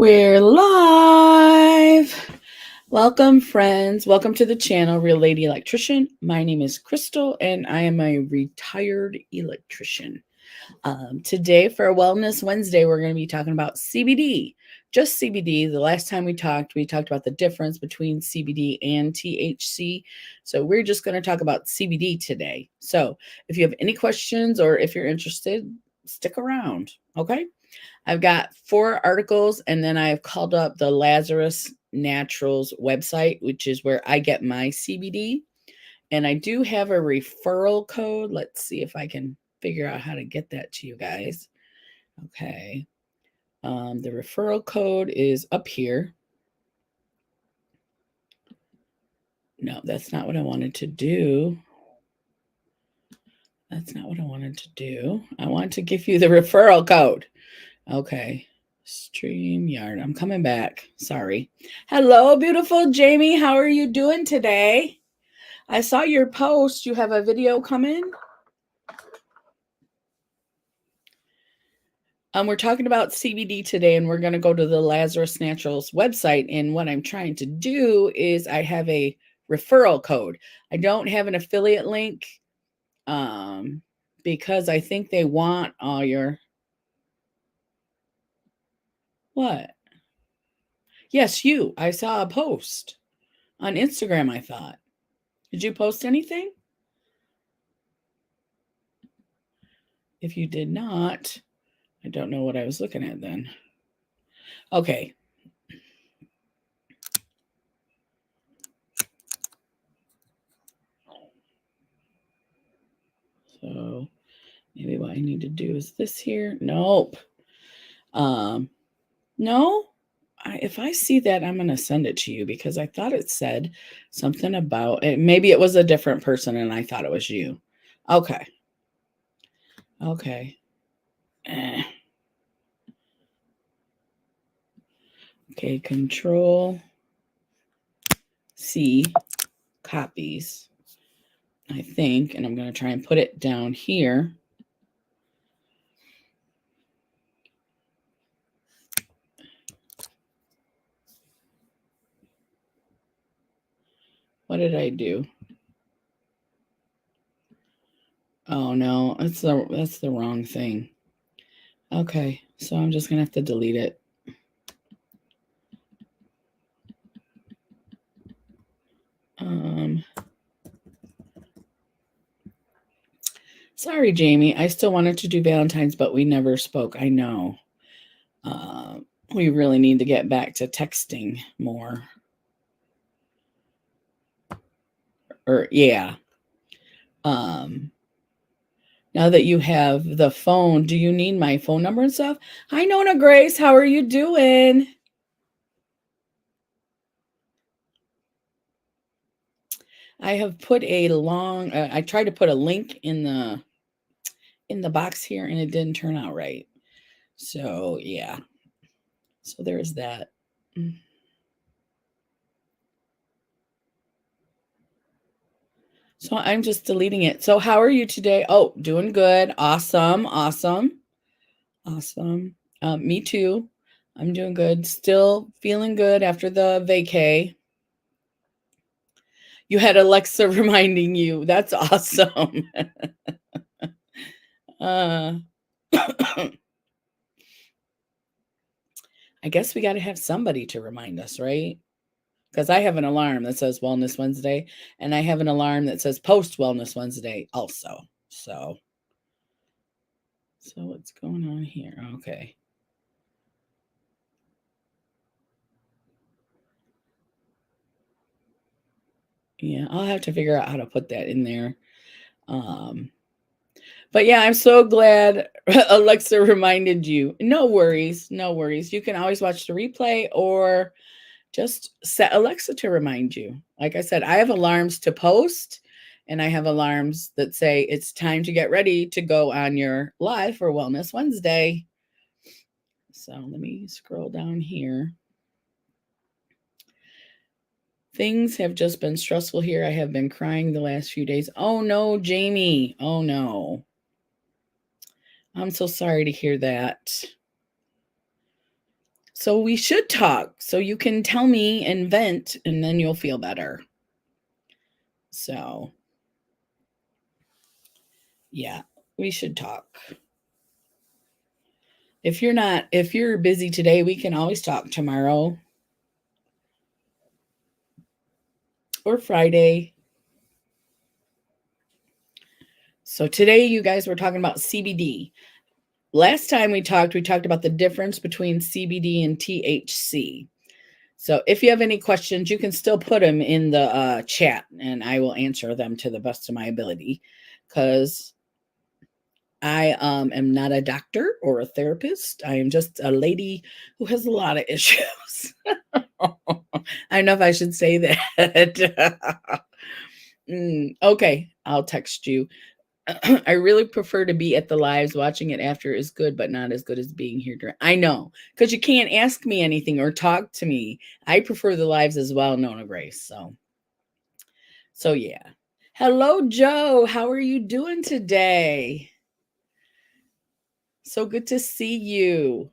We're live. Welcome, friends. Welcome to the channel, Real Lady Electrician. My name is Crystal, and I am a retired electrician. Today, for Wellness Wednesday, we're going to be talking about CBD. Just CBD. The last time we talked about the difference between CBD and THC. So we're just going to talk about CBD today. So if you have any questions or if you're interested, stick around. Okay. I've got 4 articles, and then I've called up the Lazarus Naturals website, which is where I get my CBD. And I do have a referral code. Let's see if I can figure out how to get that to you guys. Okay. The referral code is up here. No, that's not what I wanted to do. That's not what I wanted to do. I want to give you the referral code. Okay. StreamYard. I'm coming back. Sorry. Hello, beautiful Jamie. How are you doing today? I saw your post. You have a video coming. We're talking about CBD today, and we're going to go to the Lazarus Naturals website. And what I'm trying to do is I have a referral code. I don't have an affiliate link because I think they want all your... What? Yes, you. I saw a post on Instagram, I thought. Did you post anything? If you did not, I don't know what I was looking at then. Okay. So maybe what I need to do is this here. Nope. No. If I see that, I'm going to send it to you because I thought it said something about it. Maybe it was a different person and I thought it was you. Okay. Okay. Okay. Control C, copies, I think. And I'm going to try and put it down here. What did I do? Oh no, that's the wrong thing. Okay, so I'm just gonna have to delete it. Sorry, Jamie. I still wanted to do Valentine's, but we never spoke. I know. We really need to get back to texting more. Or yeah. Now that you have the phone, do you need my phone number and stuff? Hi, Nona Grace. How are you doing? I have put a long, I tried to put a link in the box here and it didn't turn out right. So yeah. So there's that. So I'm just deleting it. So how are you today? Oh, doing good. Awesome. Awesome. Awesome. Me too. I'm doing good. Still feeling good after the vacay. You had Alexa reminding you. That's awesome. I guess we got to have somebody to remind us, right? Because I have an alarm that says Wellness Wednesday, and I have an alarm that says Post Wellness Wednesday also. So what's going on here? Okay. Yeah, I'll have to figure out how to put that in there. But yeah, I'm so glad Alexa reminded you. No worries. No worries. You can always watch the replay or just set Alexa to remind you. Like I said, I have alarms to post and I have alarms that say it's time to get ready to go on your live for Wellness Wednesday. So let me scroll down here. Things have just been stressful here. I have been crying the last few days. Oh no, Jamie. Oh no. I'm so sorry to hear that. So we should talk so you can tell me and vent, and then you'll feel better. So, yeah, we should talk. If you're busy today, we can always talk tomorrow or Friday. So today, you guys were talking about CBD. Last time we talked about the difference between CBD and THC. So if you have any questions, you can still put them in the chat, and I will answer them to the best of my ability, because I am not a doctor or a therapist. I am just a lady who has a lot of issues. I don't know if I should say that. Okay, I'll text you. I really prefer to be at the lives. Watching it after is good, but not as good as being here during. I know, because you can't ask me anything or talk to me. I prefer the lives as well, Nona Grace. So yeah. Hello, Joe. How are you doing today? So good to see you.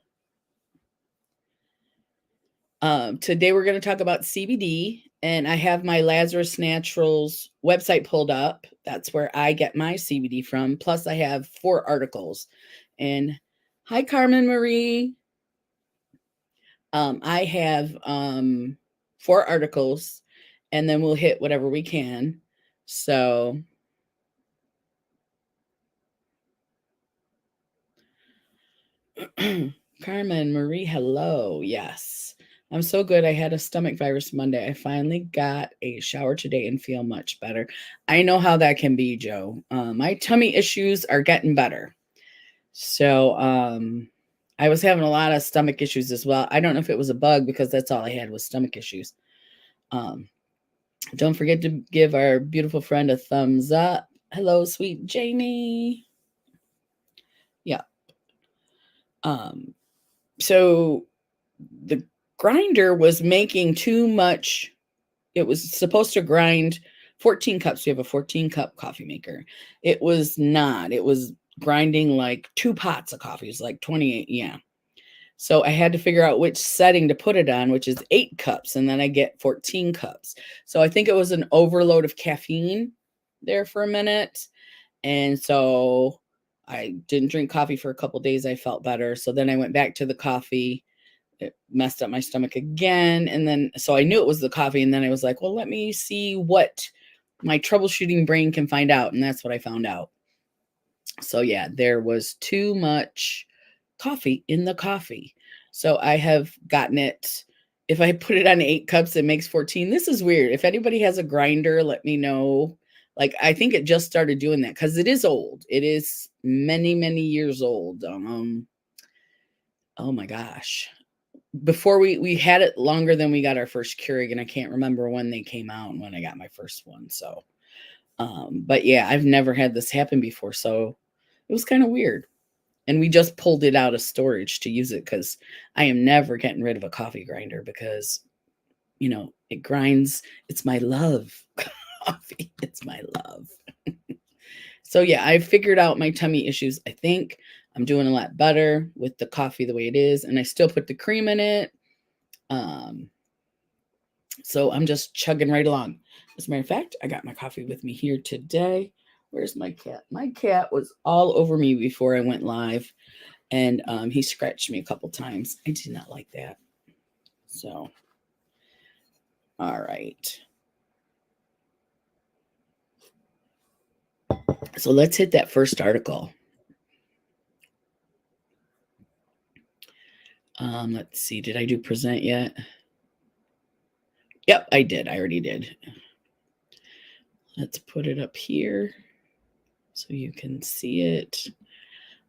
Today we're going to talk about CBD, and I have my Lazarus Naturals website pulled up. That's where I get my CBD from. Plus, I have 4 articles. And hi, Carmen Marie. I have 4 articles, and then we'll hit whatever we can. So Carmen Marie, hello. Yes. I'm so good. I had a stomach virus Monday. I finally got a shower today and feel much better. I know how that can be, Joe. My tummy issues are getting better. So I was having a lot of stomach issues as well. I don't know if it was a bug, because that's all I had was stomach issues. Don't forget to give our beautiful friend a thumbs up. Hello, sweet Jamie. Yeah. So the grinder was making too much. It was supposed to grind 14 cups. We have a 14-cup coffee maker. It was not. It was grinding like 2 pots of coffee. It was like 28. Yeah. So I had to figure out which setting to put it on, which is 8 cups. And then I get 14 cups. So I think it was an overload of caffeine there for a minute. And so I didn't drink coffee for a couple days. I felt better. So then I went back to the coffee. It messed up my stomach again. And then, so I knew it was the coffee. And then I was like, well, let me see what my troubleshooting brain can find out. And that's what I found out. So yeah, there was too much coffee in the coffee. So I have gotten it. If I put it on 8 cups, it makes 14. This is weird. If anybody has a grinder, let me know. Like, I think it just started doing that, because it is old. It is many, many years old. Oh my gosh. Before we had it longer than we got our first Keurig, and I can't remember when they came out and when I got my first one. So, but yeah, I've never had this happen before. So it was kind of weird. And we just pulled it out of storage to use it, because I am never getting rid of a coffee grinder, because, you know, it grinds. It's my love. Coffee. It's my love. So yeah, I figured out my tummy issues. I think I'm doing a lot better with the coffee the way it is. And I still put the cream in it. So I'm just chugging right along. As a matter of fact, I got my coffee with me here today. Where's my cat? My cat was all over me before I went live, and he scratched me a couple times. I did not like that. So, all right. So let's hit that first article. Let's see. Did I do present yet? Yep, I did. I already did. Let's put it up here so you can see it.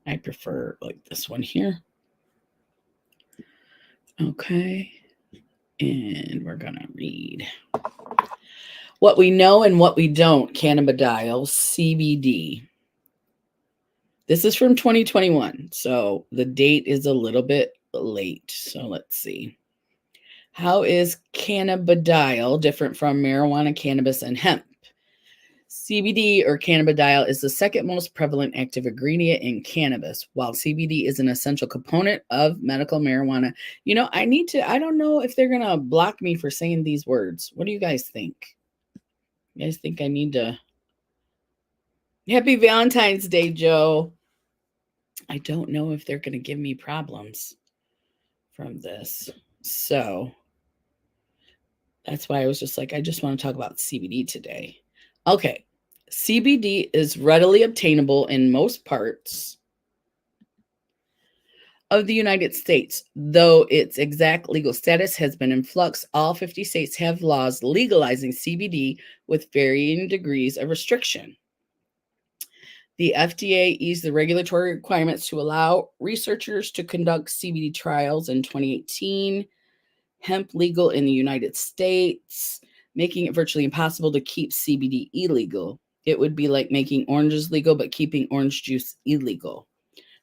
I prefer like this one here. Okay. And we're going to read what we know and what we don't. Cannabidiol, CBD. This is from 2021. So the date is a little bit late. So let's see. How is cannabidiol different from marijuana, cannabis, and hemp? CBD or cannabidiol is the second most prevalent active ingredient in cannabis, while CBD is an essential component of medical marijuana. I don't know if they're going to block me for saying these words. What do you guys think? You guys think I need to? Happy Valentine's Day, Joe. I don't know if they're going to give me problems from this. So that's why I was just like, I just want to talk about CBD today. Okay. CBD is readily obtainable in most parts of the United States, though its exact legal status has been in flux. All 50 states have laws legalizing CBD with varying degrees of restriction. The FDA eased the regulatory requirements to allow researchers to conduct CBD trials in 2018. Hemp legal in the United States, making it virtually impossible to keep CBD illegal. It would be like making oranges legal, but keeping orange juice illegal.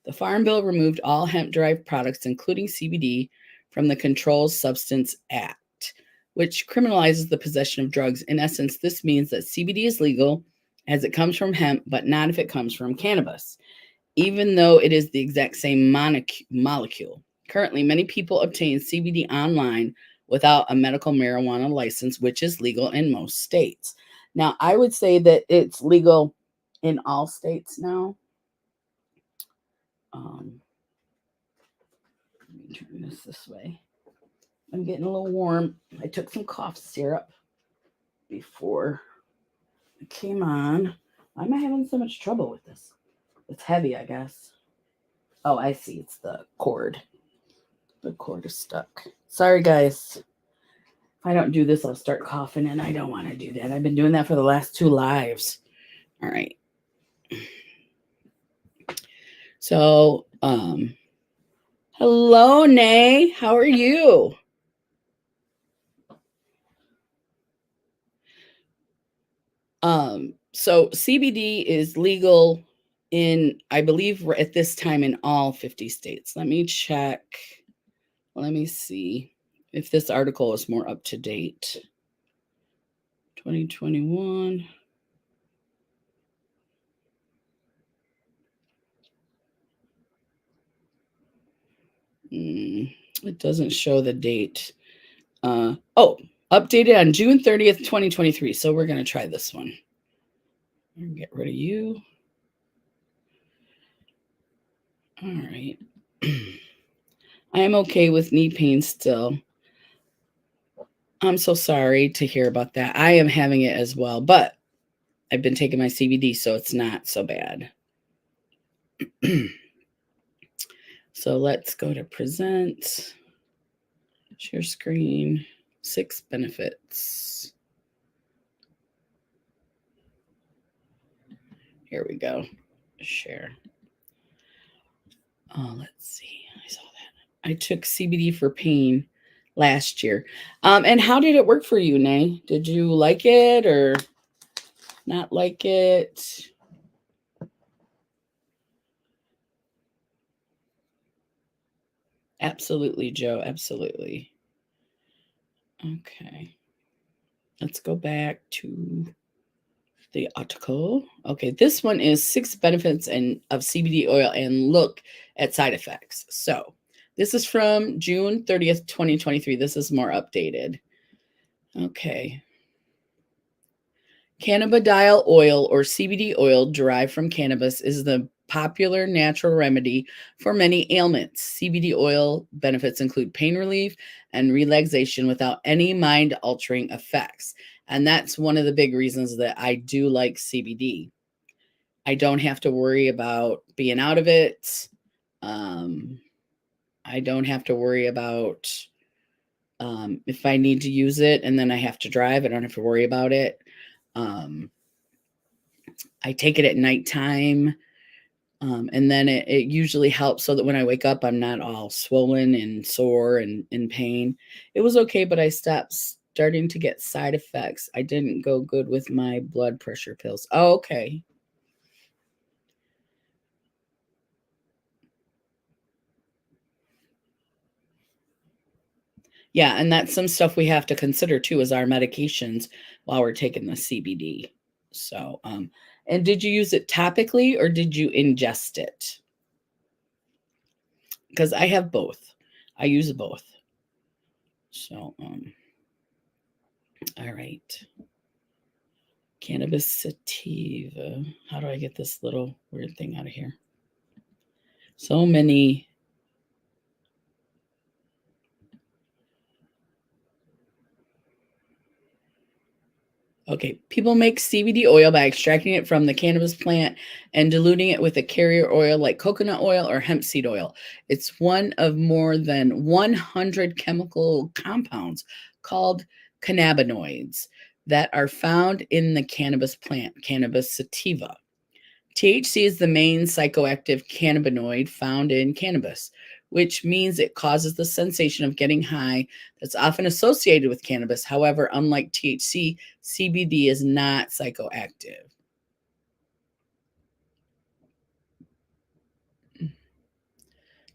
The Farm Bill removed all hemp-derived products, including CBD, from the Controlled Substance Act, which criminalizes the possession of drugs. In essence, this means that CBD is legal as it comes from hemp, but not if it comes from cannabis, even though it is the exact same molecule. Currently, many people obtain CBD online without a medical marijuana license, which is legal in most states. Now, I would say that it's legal in all states now. Let me turn this way. I'm getting a little warm. I took some cough syrup before I came on. Why am I having so much trouble with this? It's heavy, I guess. Oh, I see. It's the cord. The cord is stuck. Sorry, guys. If I don't do this, I'll start coughing, and I don't want to do that. I've been doing that for the last 2 lives. All right. So, hello, Nay. How are you? So CBD is legal in, I believe, at this time in all 50 states. Let me check. Let me see if this article is more up to date. 2021. It doesn't show the date. Updated on June 30th, 2023. So we're going to try this one. Get rid of you. All right. I am okay with knee pain still. I'm so sorry to hear about that. I am having it as well, but I've been taking my CBD, so it's not so bad. So let's go to present, share screen, 6 benefits. Here we go. Share. Oh, let's see. I saw that. I took CBD for pain last year. And how did it work for you, Nay? Did you like it or not like it? Absolutely, Joe. Absolutely. Okay. Let's go back to the article. Okay, this one is 6 benefits of CBD oil and look at side effects. So this is from June 30th, 2023. This is more updated. Okay. Cannabidiol oil or CBD oil derived from cannabis is the popular natural remedy for many ailments. CBD oil benefits include pain relief and relaxation without any mind-altering effects. And that's one of the big reasons that I do like CBD. I don't have to worry about being out of it. I don't have to worry about if I need to use it and then I have to drive. I don't have to worry about it. I take it at nighttime, and then it usually helps so that when I wake up, I'm not all swollen and sore and in pain. It was okay, but I stopped starting to get side effects. I didn't go good with my blood pressure pills. Oh, okay. Yeah, and that's some stuff we have to consider too, is our medications while we're taking the CBD. So, and did you use it topically or did you ingest it? Because I have both. I use both. So, all right. Cannabis sativa. How do I get this little weird thing out of here? So many. Okay, people make CBD oil by extracting it from the cannabis plant and diluting it with a carrier oil like coconut oil or hemp seed oil. It's one of more than 100 chemical compounds called cannabinoids that are found in the cannabis plant, cannabis sativa. THC is the main psychoactive cannabinoid found in cannabis, which means it causes the sensation of getting high that's often associated with cannabis. However, unlike THC, CBD is not psychoactive.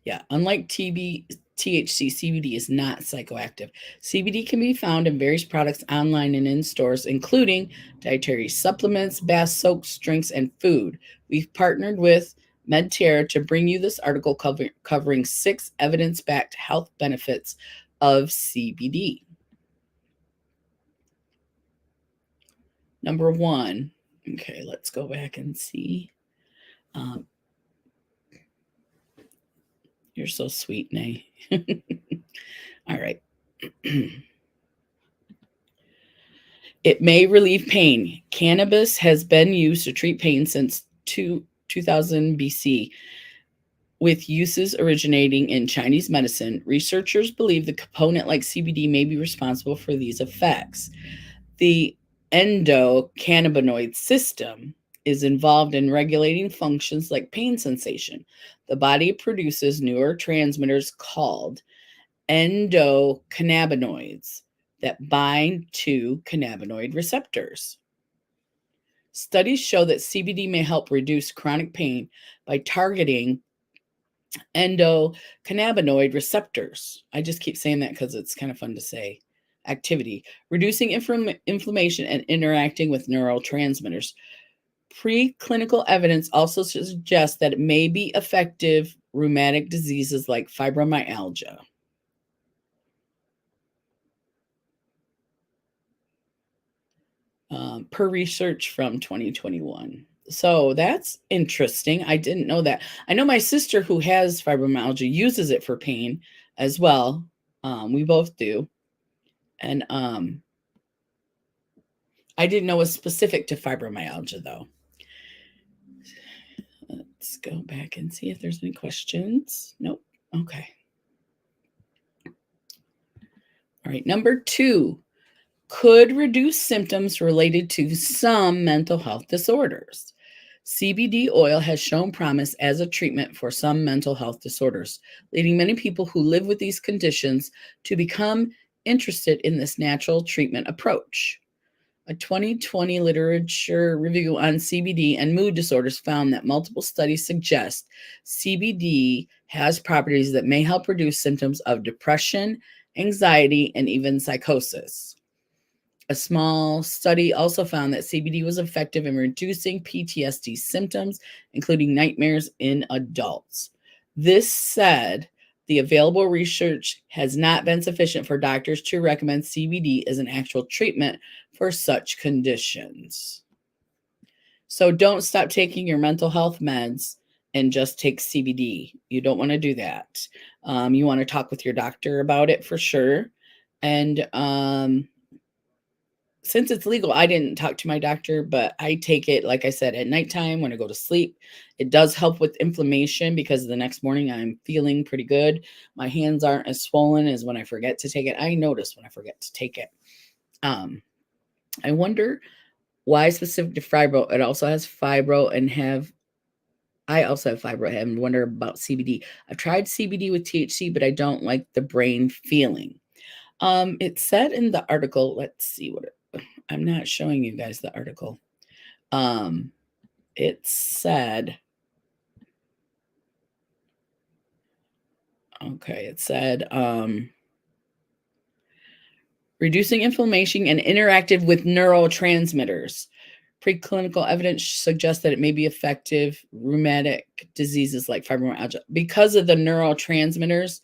Yeah, unlike THC, CBD is not psychoactive. CBD can be found in various products online and in stores, including dietary supplements, bath soaks, drinks, and food. We've partnered with MedTerra to bring you this article covering 6 evidence-backed health benefits of CBD. Number 1. Okay, let's go back and see. You're so sweet, Nay. All right. It may relieve pain. Cannabis has been used to treat pain since 2000 BC, with uses originating in Chinese medicine. Researchers believe the component like CBD may be responsible for these effects. The endocannabinoid system is involved in regulating functions like pain sensation. The body produces neurotransmitters called endocannabinoids that bind to cannabinoid receptors. Studies show that CBD may help reduce chronic pain by targeting endocannabinoid receptors. I just keep saying that because it's kind of fun to say. Activity, reducing inflammation and interacting with neurotransmitters. Preclinical evidence also suggests that it may be effective rheumatic diseases like fibromyalgia. Per research from 2021. So that's interesting. I didn't know that. I know my sister who has fibromyalgia uses it for pain as well. We both do. And I didn't know it was specific to fibromyalgia though. Let's go back and see if there's any questions. Nope. Okay. All right. Number 2. Could reduce symptoms related to some mental health disorders. CBD oil has shown promise as a treatment for some mental health disorders, leading many people who live with these conditions to become interested in this natural treatment approach. A 2020 literature review on CBD and mood disorders found that multiple studies suggest CBD has properties that may help reduce symptoms of depression, anxiety, and even psychosis. A small study also found that CBD was effective in reducing PTSD symptoms, including nightmares in adults. This said, the available research has not been sufficient for doctors to recommend CBD as an actual treatment for such conditions. So don't stop taking your mental health meds and just take CBD. You don't want to do that. You want to talk with your doctor about it for sure. And since it's legal, I didn't talk to my doctor, but I take it, like I said, at nighttime when I go to sleep. It does help with inflammation because the next morning I'm feeling pretty good. My hands aren't as swollen as when I forget to take it. I notice when I forget to take it. I wonder why specific to fibro. It also has fibro and I also have fibro and wonder about CBD. I've tried CBD with THC, but I don't like the brain feeling. It said in the article, let's see what I'm not showing you guys the article. It said, reducing inflammation and interactive with neurotransmitters. Preclinical evidence suggests that it may be effective rheumatic diseases like fibromyalgia because of the neurotransmitters.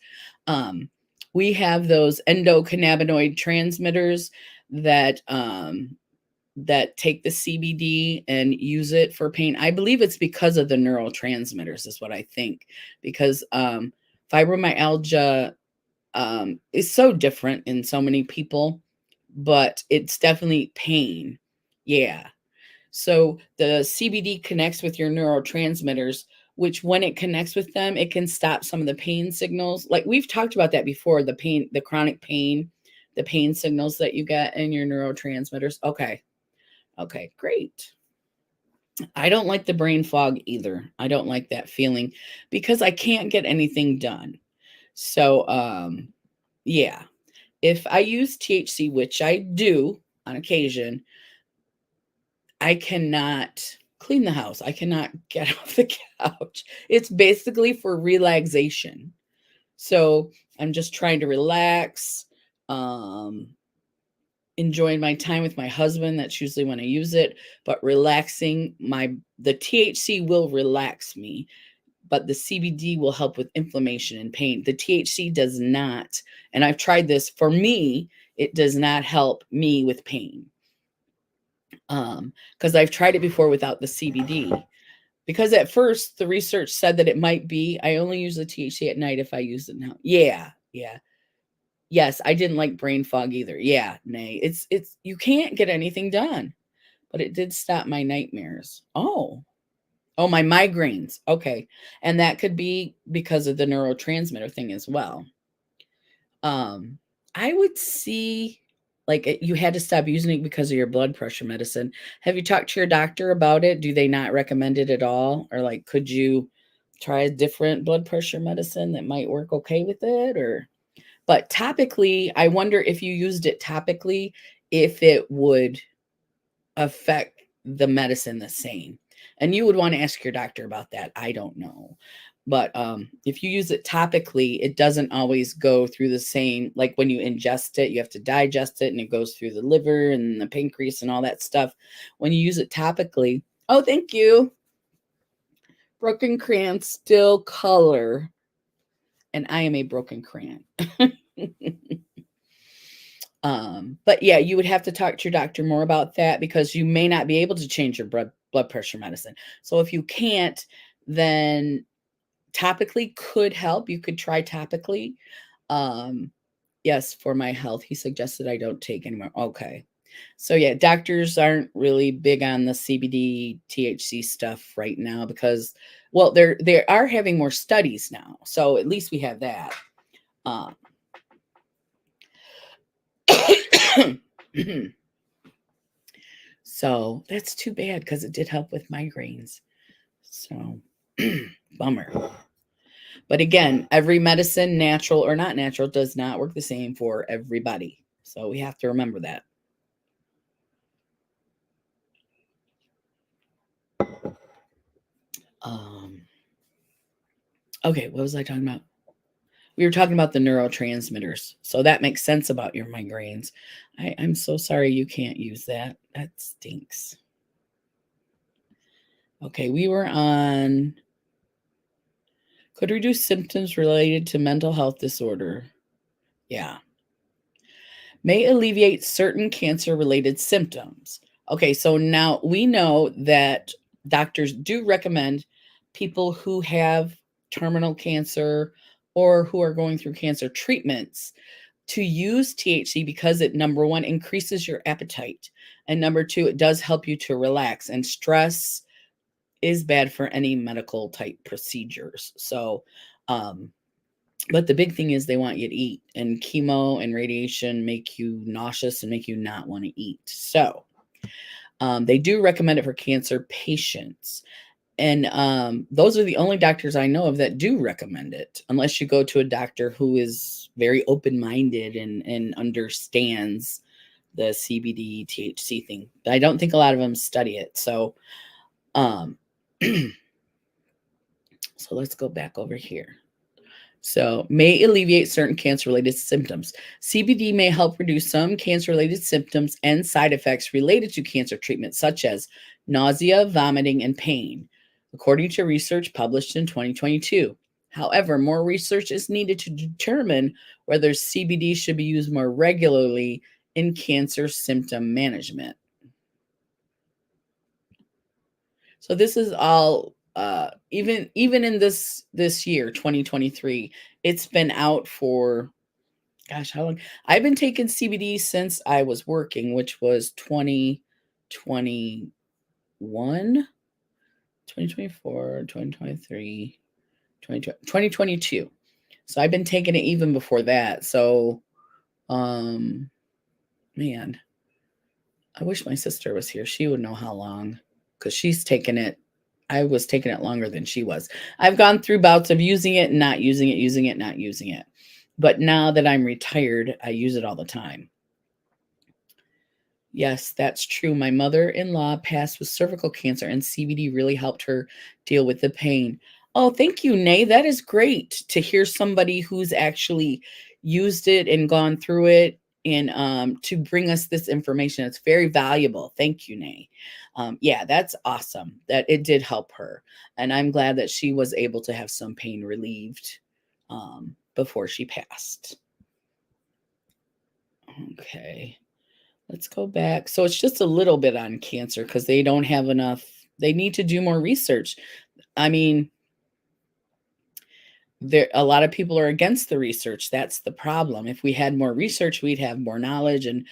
We have those endocannabinoid transmitters that that take the CBD and use it for pain. I believe it's because of the neurotransmitters, is what I think, because fibromyalgia is so different in so many people, but it's definitely pain. Yeah. So the CBD connects with your neurotransmitters, which when it connects with them, it can stop some of the pain signals. Like we've talked about that before, the pain, the chronic pain, the pain signals that you get in your neurotransmitters. Okay. Okay, great. I don't like the brain fog either. I don't like that feeling because I can't get anything done. So, yeah, if I use THC, which I do on occasion, I cannot clean the house. I cannot get off the couch. It's basically for relaxation. So I'm just trying to relax, enjoying my time with my husband. That's usually when I use it, but relaxing the THC will relax me, but the CBD will help with inflammation and pain. The THC does not, and I've tried this. For me, it does not help me with pain. Because I've tried it before without the CBD. Because at first the research said that it might be. I only use the THC at night if I use it now. Yeah, yeah. Yes, I didn't like brain fog either. Yeah, nay. It's you can't get anything done. But it did stop my nightmares. Oh. Oh, my migraines. Okay. And that could be because of the neurotransmitter thing as well. I would see like you had to stop using it because of your blood pressure medicine. Have you talked to your doctor about it? Do they not recommend it at all? Or like could you try a different blood pressure medicine that might work okay with it? Or but topically, I wonder if you used it topically, if it would affect the medicine the same. And you would want to ask your doctor about that. I don't know. But if you use it topically, it doesn't always go through the same, like when you ingest it, you have to digest it and it goes through the liver and the pancreas and all that stuff. When you use it topically, oh, thank you. Broken crayon still color. And I am a broken crayon. But yeah, you would have to talk to your doctor more about that because you may not be able to change your blood pressure medicine. So if you can't, then topically could help. You could try topically. Yes, for my health, he suggested I don't take anymore. Okay. So yeah, doctors aren't really big on the CBD THC stuff right now because, well, they are having more studies now. So at least we have that. So that's too bad because it did help with migraines. So bummer. But again, every medicine, natural or not natural, does not work the same for everybody. So we have to remember that. Okay, what was I talking about? We were talking about the neurotransmitters. So that makes sense about your migraines. I'm so sorry you can't use that. That stinks. Okay, we were on could reduce symptoms related to mental health disorder. Yeah. May alleviate certain cancer-related symptoms. Okay, so now we know that doctors do recommend people who have terminal cancer or who are going through cancer treatments to use THC because it, number one, increases your appetite. And number two, it does help you to relax. And stress is bad for any medical type procedures. So, but the big thing is they want you to eat, and chemo and radiation make you nauseous and make you not want to eat. So they do recommend it for cancer patients. And those are the only doctors I know of that do recommend it, unless you go to a doctor who is very open-minded and understands the CBD THC thing. But I don't think a lot of them study it. So, so let's go back over here. So, may alleviate certain cancer related symptoms. CBD may help reduce some cancer related symptoms and side effects related to cancer treatment, such as nausea, vomiting, and pain, according to research published in 2022. However, more research is needed to determine whether CBD should be used more regularly in cancer symptom management. So this is all even in this year 2023, it's been out for, gosh, how long? I've been taking CBD since I was working, which was 2021, 2024, 2023, 2022. So I've been taking it even before that. So um man, I wish my sister was here. She would know how long, because she's taken it. I was taking it longer than she was. I've gone through bouts of using it, not using it, using it, not using it. But now that I'm retired, I use it all the time. Yes, that's true. My mother-in-law passed with cervical cancer, and CBD really helped her deal with the pain. Oh, thank you, Nay. That is great to hear somebody who's actually used it and gone through it, and to bring us this information. It's very valuable. Thank you, Nay. Yeah, that's awesome that it did help her. And I'm glad that she was able to have some pain relieved before she passed. Okay. Let's go back. So it's just a little bit on cancer because they don't have enough. They need to do more research. I mean, there a lot of people are against the research. That's the problem. If we had more research, we'd have more knowledge, and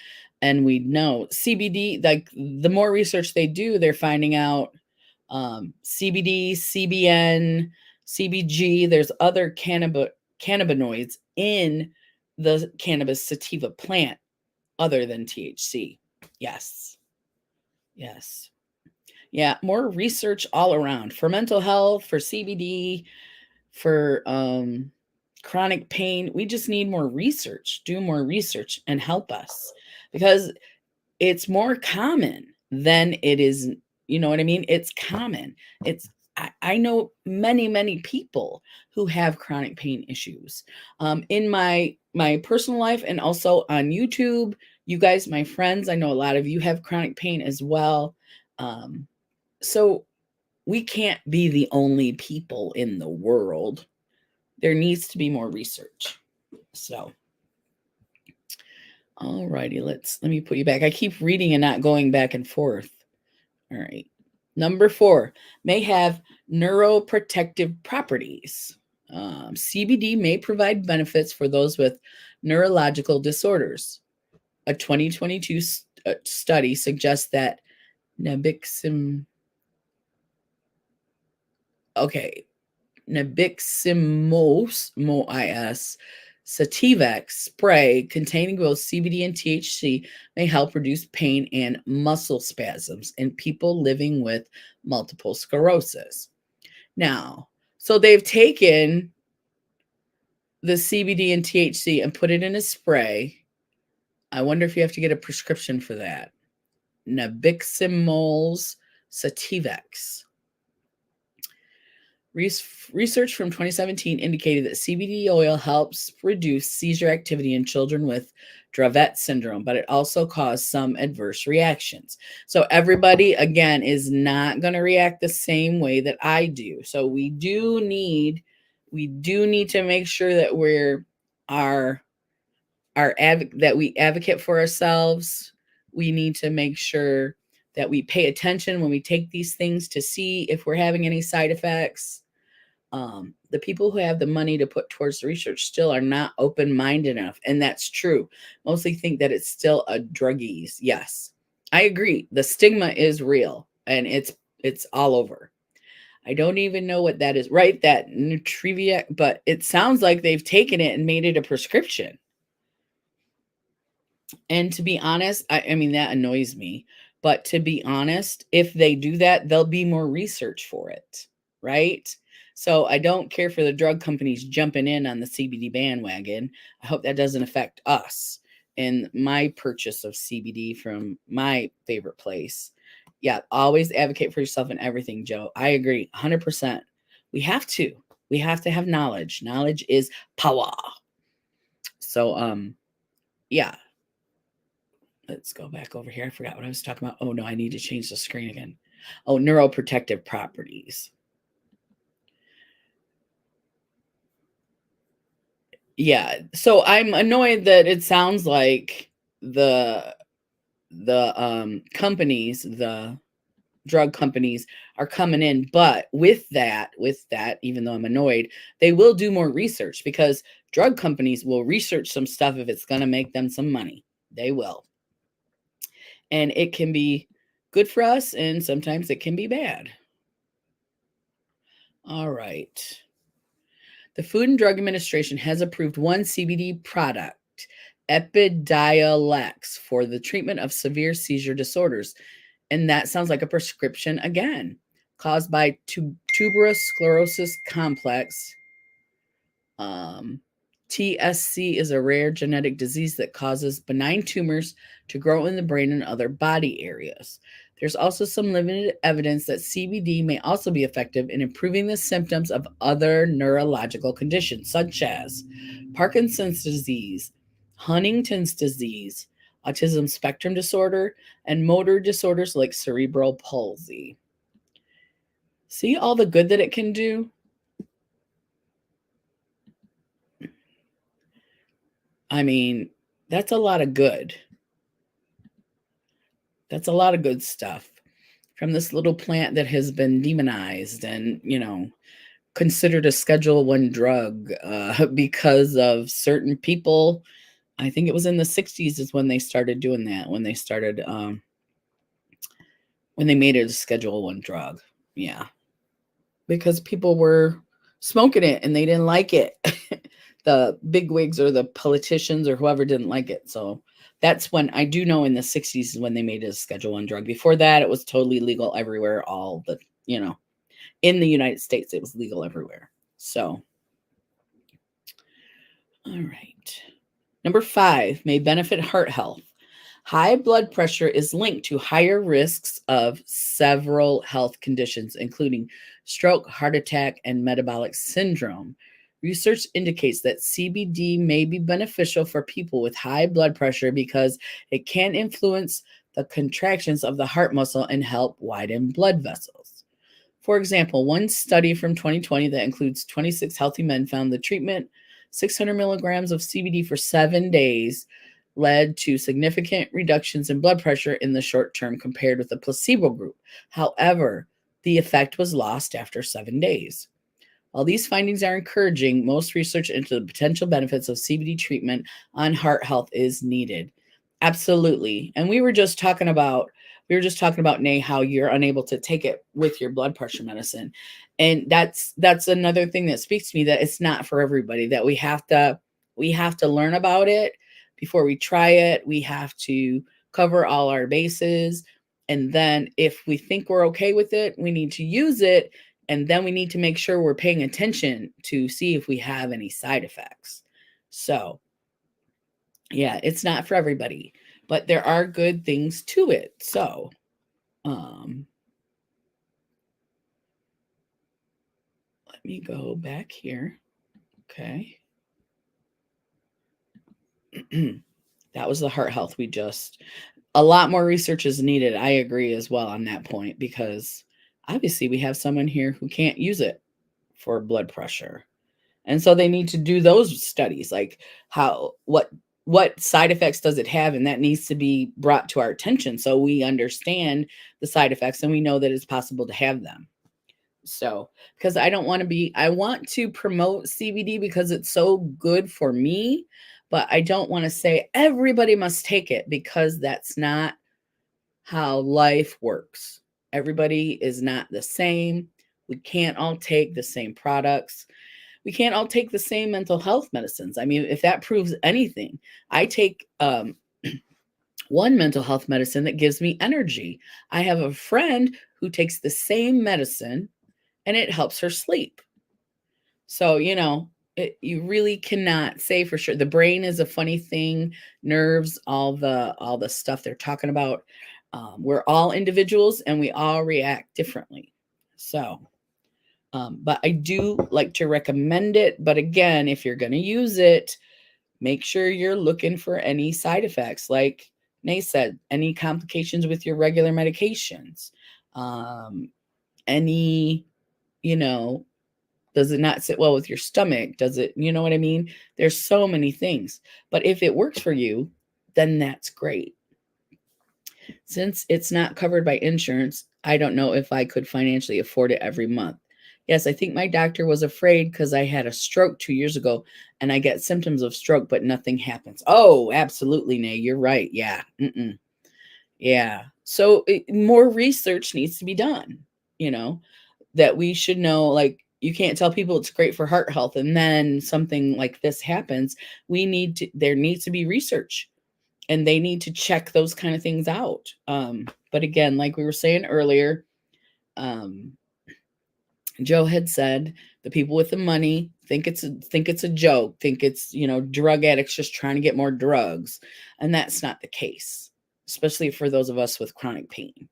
we'd know. CBD, like the more research they do, they're finding out CBD, CBN, CBG. There's other cannabinoids in the cannabis sativa plant other than THC. Yes. Yes. Yeah, more research all around for mental health, for CBD, for chronic pain. We just need more research. Do more research and help us, because it's more common than it is. You know what I mean? It's common. I know many people who have chronic pain issues. In my personal life, and also on YouTube. You guys, my friends, I know a lot of you have chronic pain as well. So we can't be the only people in the world. There needs to be more research. So, all righty, let me put you back. I keep reading and not going back and forth. All right. Number 4, may have neuroprotective properties. CBD may provide benefits for those with neurological disorders. A 2022 study suggests that nabiximols Sativex spray containing both CBD and THC may help reduce pain and muscle spasms in people living with multiple sclerosis. Now, so they've taken the CBD and THC and put it in a spray. I wonder if you have to get a prescription for that. Nabiximols Sativex. Research from 2017 indicated that CBD oil helps reduce seizure activity in children with Dravet syndrome, but it also caused some adverse reactions. So everybody, again, is not going to react the same way that I do. So we do need to make sure that that we advocate for ourselves. We need to make sure that we pay attention when we take these things to see if we're having any side effects. The people who have the money to put towards the research still are not open-minded enough. And that's true. Mostly think that it's still a druggies. Yes, I agree. The stigma is real, and it's all over. I don't even know what that is, right? That Nutrivia, but it sounds like they've taken it and made it a prescription. And to be honest, I mean, that annoys me. But to be honest, if they do that, there'll be more research for it, right? So I don't care for the drug companies jumping in on the CBD bandwagon. I hope that doesn't affect us in my purchase of CBD from my favorite place. Yeah, always advocate for yourself in everything, Joe. I agree 100%. We have to. We have to have knowledge. Knowledge is power. So, yeah. Let's go back over here. I forgot what I was talking about. Oh, no, I need to change the screen again. Oh, neuroprotective properties. Yeah. So I'm annoyed that it sounds like the companies, the drug companies are coming in, but with that, even though I'm annoyed, they will do more research, because drug companies will research some stuff if it's going to make them some money. They will. And it can be good for us, and sometimes it can be bad. All right. The Food and Drug Administration has approved one CBD product, Epidiolex, for the treatment of severe seizure disorders. And that sounds like a prescription again, caused by tuberous sclerosis complex. TSC is a rare genetic disease that causes benign tumors to grow in the brain and other body areas. There's also some limited evidence that CBD may also be effective in improving the symptoms of other neurological conditions, such as Parkinson's disease, Huntington's disease, autism spectrum disorder, and motor disorders like cerebral palsy. See all the good that it can do? I mean, that's a lot of good. That's a lot of good stuff from this little plant that has been demonized and, considered a Schedule I drug because of certain people. I think it was in the 60s is when they started doing that, when they started, when they made it a Schedule I drug. Yeah. Because people were smoking it and they didn't like it. The bigwigs or the politicians or whoever didn't like it. So that's when, I do know in the 60s is when they made it a Schedule I drug. Before that, it was totally legal everywhere. In the United States, it was legal everywhere. So, all right. Number 5, may benefit heart health. High blood pressure is linked to higher risks of several health conditions, including stroke, heart attack, and metabolic syndrome. Research indicates that CBD may be beneficial for people with high blood pressure because it can influence the contractions of the heart muscle and help widen blood vessels. For example, one study from 2020 that includes 26 healthy men found the treatment 600 milligrams of CBD for 7 days led to significant reductions in blood pressure in the short term compared with the placebo group. However, the effect was lost after 7 days. While these findings are encouraging, most research into the potential benefits of CBD treatment on heart health is needed. Absolutely. And we were just talking about, Nay, how you're unable to take it with your blood pressure medicine. And that's another thing that speaks to me, that it's not for everybody, that we have to learn about it before we try it. We have to cover all our bases. And then if we think we're okay with it, we need to use it. And then we need to make sure we're paying attention to see if we have any side effects. So, yeah, it's not for everybody, but there are good things to it. So, let me go back here. Okay. That was the heart health. A lot more research is needed. I agree as well on that point, because obviously we have someone here who can't use it for blood pressure. And so they need to do those studies, like what side effects does it have? And that needs to be brought to our attention so we understand the side effects and we know that it's possible to have them. So, because I want to promote CBD because it's so good for me, but I don't want to say everybody must take it, because that's not how life works. Everybody is not the same. We can't all take the same products. We can't all take the same mental health medicines. I mean, if that proves anything, I take one mental health medicine that gives me energy. I have a friend who takes the same medicine and it helps her sleep. So, you really cannot say for sure. The brain is a funny thing, nerves, all the stuff they're talking about. We're all individuals and we all react differently. So, But I do like to recommend it. But again, if you're going to use it, make sure you're looking for any side effects. Like Nay said, any complications with your regular medications, any, you know, does it not sit well with your stomach? Does it, you know what I mean? There's so many things. But if it works for you, then that's great. Since it's not covered by insurance, I don't know if I could financially afford it every month. Yes, I think my doctor was afraid because I had a stroke 2 years ago and I get symptoms of stroke, but nothing happens. Oh, absolutely, Nay. You're right. Yeah. Mm-mm. Yeah. So more research needs to be done, you know, that we should know. Like, you can't tell people it's great for heart health and then something like this happens. There needs to be research and they need to check those kind of things out. But again, like we were saying earlier, Joe had said the people with the money think it's a joke, think it's, drug addicts just trying to get more drugs, and that's not the case, especially for those of us with chronic pain.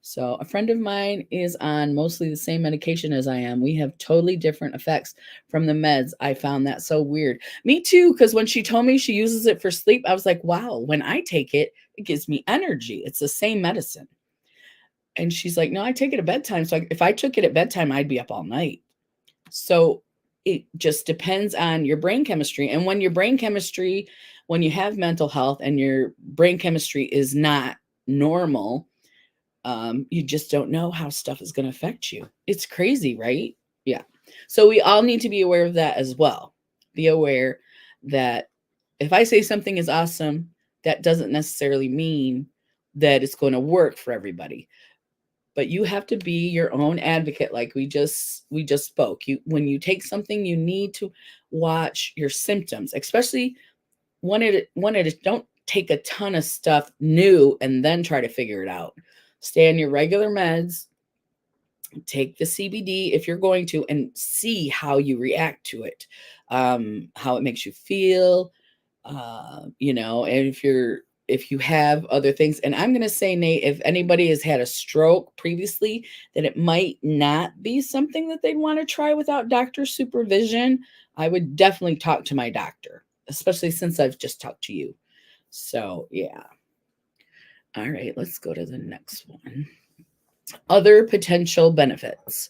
So a friend of mine is on mostly the same medication as I am. We have totally different effects from the meds. I found that so weird. Me too, because when she told me she uses it for sleep, I was like, wow, when I take it, it gives me energy. It's the same medicine. And she's like, no, I take it at bedtime. So if I took it at bedtime, I'd be up all night. So it just depends on your brain chemistry. And when you have mental health and your brain chemistry is not normal, you just don't know how stuff is going to affect you. It's crazy, right? Yeah. So we all need to be aware of that as well. Be aware that if I say something is awesome, that doesn't necessarily mean that it's going to work for everybody. But you have to be your own advocate, like we just spoke. When you take something, you need to watch your symptoms, especially when it don't take a ton of stuff new and then try to figure it out. Stay on your regular meds, take the CBD if you're going to, and see how you react to it, how it makes you feel, and if you have other things. And I'm going to say, Nate, if anybody has had a stroke previously, then it might not be something that they'd want to try without doctor supervision. I would definitely talk to my doctor, especially since I've just talked to you. So, yeah. All right, let's go to the next one. Other potential benefits.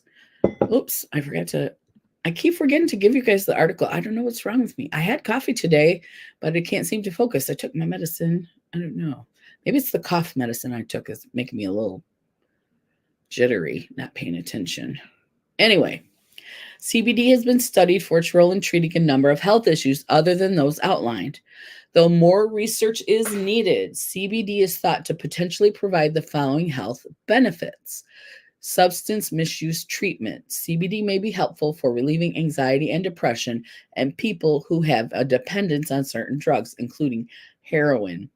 Oops, I keep forgetting to give you guys the article. I don't know what's wrong with me. I had coffee today, but it can't seem to focus. I took my medicine. I don't know. Maybe it's the cough medicine I took is making me a little jittery, not paying attention. Anyway, CBD has been studied for its role in treating a number of health issues other than those outlined. Though more research is needed, CBD is thought to potentially provide the following health benefits. Substance misuse treatment. CBD may be helpful for relieving anxiety and depression in people who have a dependence on certain drugs, including heroin,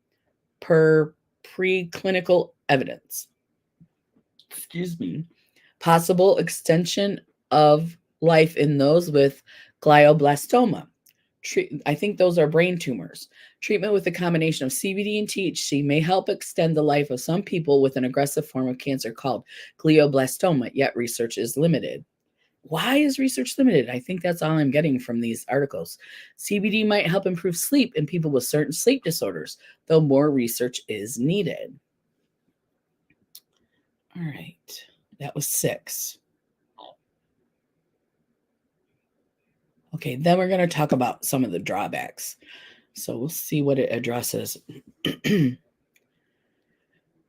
per preclinical evidence. Excuse me. Possible extension of life in those with glioblastoma. I think those are brain tumors. Treatment with a combination of CBD and THC may help extend the life of some people with an aggressive form of cancer called glioblastoma, yet research is limited. Why is research limited? I think that's all I'm getting from these articles. CBD might help improve sleep in people with certain sleep disorders, though more research is needed. All right, that was 6. Okay, then we're going to talk about some of the drawbacks. So we'll see what it addresses.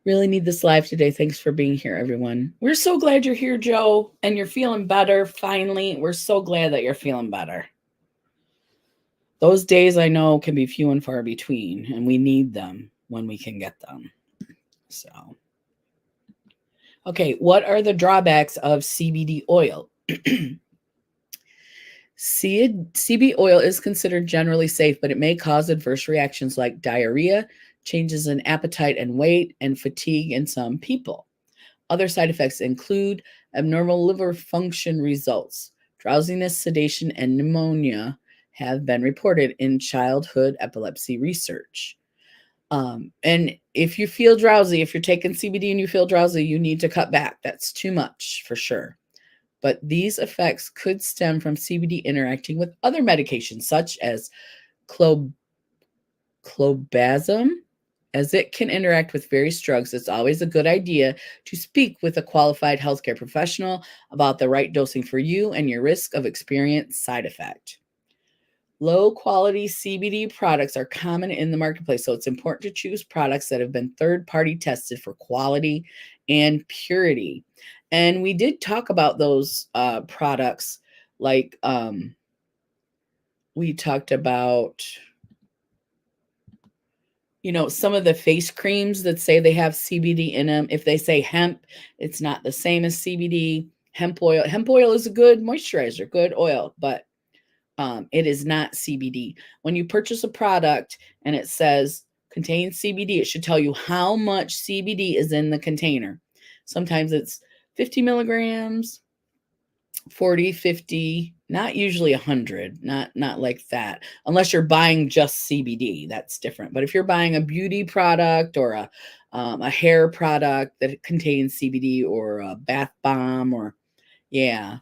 Really need this live today. Thanks for being here, everyone. We're so glad you're here, Joe, and you're feeling better. Finally, we're so glad that you're feeling better. Those days I know can be few and far between, and we need them when we can get them. So, okay, what are the drawbacks of CBD oil? CBD oil is considered generally safe, but it may cause adverse reactions like diarrhea, changes in appetite and weight, and fatigue in some people. Other side effects include abnormal liver function results. Drowsiness, sedation, and pneumonia have been reported in childhood epilepsy research. And if you feel drowsy, if you're taking CBD and you feel drowsy, you need to cut back. That's too much for sure. but these effects could stem from CBD interacting with other medications, such as clobazam. As it can interact with various drugs, it's always a good idea to speak with a qualified healthcare professional about the right dosing for you and your risk of experiencing side effect. Low quality CBD products are common in the marketplace, so it's important to choose products that have been third party tested for quality and purity. And we did talk about those products, like we talked about, some of the face creams that say they have CBD in them. If they say hemp, it's not the same as CBD. Hemp oil is a good moisturizer, good oil, but it is not CBD. When you purchase a product and it says contains CBD, it should tell you how much CBD is in the container. Sometimes it's 50 milligrams, 40, 50, not usually 100, not like that. Unless you're buying just CBD, that's different. But if you're buying a beauty product or a hair product that contains CBD, or a bath bomb, or yeah.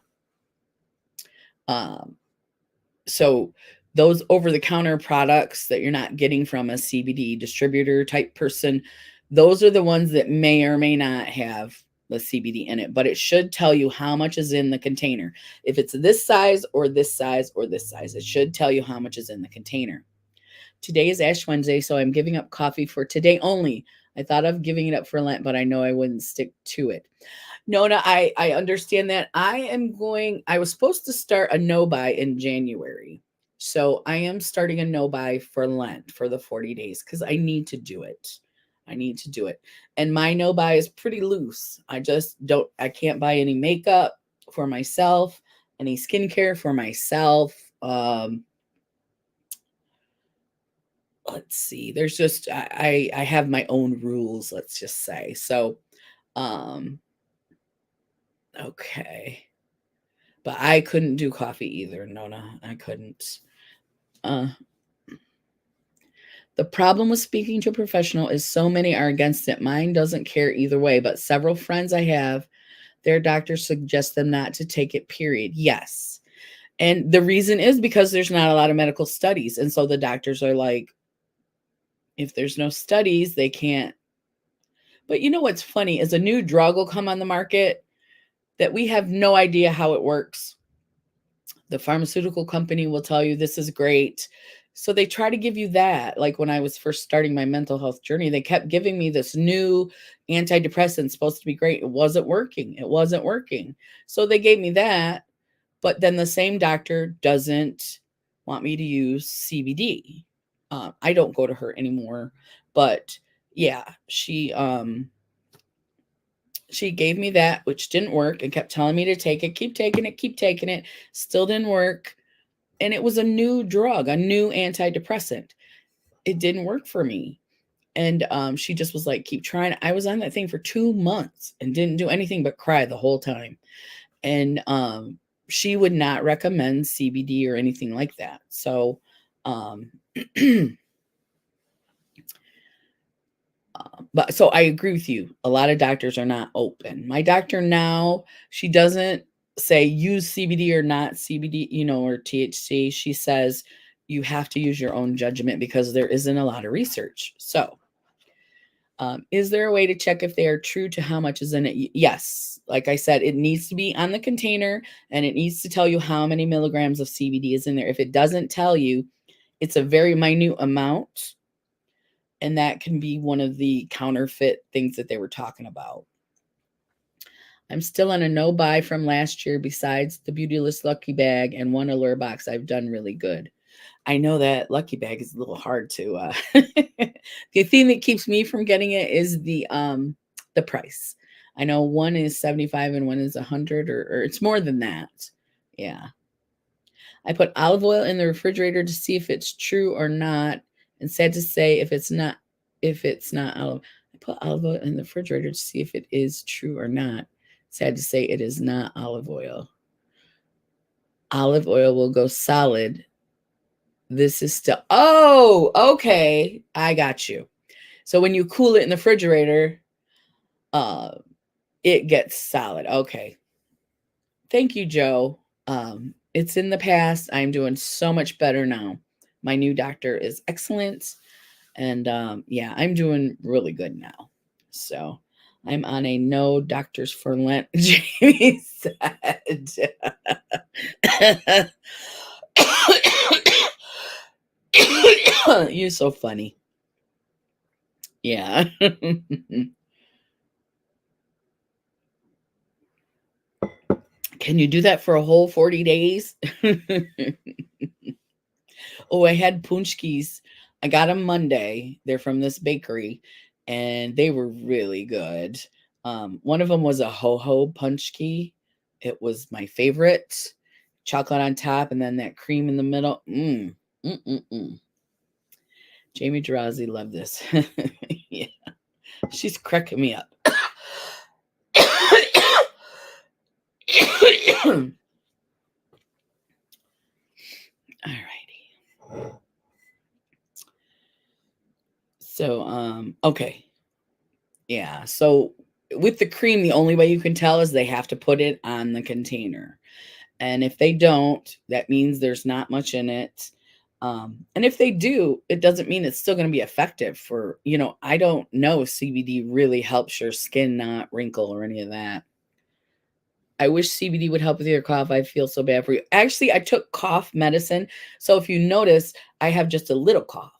So those over-the-counter products that you're not getting from a CBD distributor type person, those are the ones that may or may not have the CBD in it, but it should tell you how much is in the container. If it's this size or this size or this size, it should tell you how much is in the container. Today is Ash Wednesday, so I'm giving up coffee for today only. I thought of giving it up for Lent, but I know I wouldn't stick to it. Nona, I understand that. I was supposed to start a no-buy in January. So I am starting a no-buy for Lent for the 40 days because I need to do it. And my no-buy is pretty loose. I can't buy any makeup for myself, any skincare for myself. Let's see. There's just, I have my own rules, let's just say. So, okay. But I couldn't do coffee either, Nona. I couldn't. The problem with speaking to a professional is so many are against it. Mine doesn't care either way, but several friends I have, their doctors suggest them not to take it, period. Yes. And the reason is because there's not a lot of medical studies. And so the doctors are like, if there's no studies, they can't. But you know what's funny is a new drug will come on the market that we have no idea how it works. The pharmaceutical company will tell you this is great. So they try to give you that. Like when I was first starting my mental health journey, they kept giving me this new antidepressant supposed to be great. It wasn't working. So they gave me that. But then the same doctor doesn't want me to use CBD. I don't go to her anymore. But yeah, she gave me that, which didn't work, and kept telling me to take it, keep taking it. Still didn't work. And it was a new drug, a new antidepressant. It didn't work for me. And she just was like, keep trying. I was on that thing for 2 months and didn't do anything but cry the whole time. And she would not recommend CBD or anything like that. So but so I agree with you. A lot of doctors are not open. My doctor now, she doesn't say use CBD or not CBD, or THC. She says you have to use your own judgment because there isn't a lot of research. So, is there a way to check if they are true to how much is in it? Yes. Like I said, it needs to be on the container and it needs to tell you how many milligrams of CBD is in there. If it doesn't tell you, it's a very minute amount. And that can be one of the counterfeit things that they were talking about. I'm still on a no buy from last year. Besides the Beautyless Lucky Bag and one Allure box, I've done really good. I know that Lucky Bag is a little hard to. The thing that keeps me from getting it is the price. I know one is 75 and one is 100, or it's more than that. Yeah. I put olive oil in the refrigerator to see if it's true or not. And sad to say, if it's not olive, I put olive oil in the refrigerator to see if it is true or not. Sad to say, it is not olive oil. Olive oil will go solid. This is still, oh, okay. I got you. So when you cool it in the refrigerator, it gets solid. Okay. Thank you, Joe. It's in the past. I'm doing so much better now. My new doctor is excellent. And yeah, I'm doing really good now. So I'm on a no doctors for Lent, Jamie said. You're so funny. Yeah. Can you do that for a whole 40 days? Oh, I had punchkis. I got them Monday. They're from this bakery, and they were really good. One of them was a ho-ho punchki. It was my favorite. Chocolate on top, and then that cream in the middle. Mm. Jamie Drazzi loved this. Yeah, she's cracking me up. Alrighty. So, okay. Yeah. So with the cream, the only way you can tell is they have to put it on the container. And if they don't, that means there's not much in it. And if they do, it doesn't mean it's still going to be effective for, I don't know if CBD really helps your skin not wrinkle or any of that. I wish CBD would help with your cough. I feel so bad for you. Actually, I took cough medicine. So if you notice, I have just a little cough.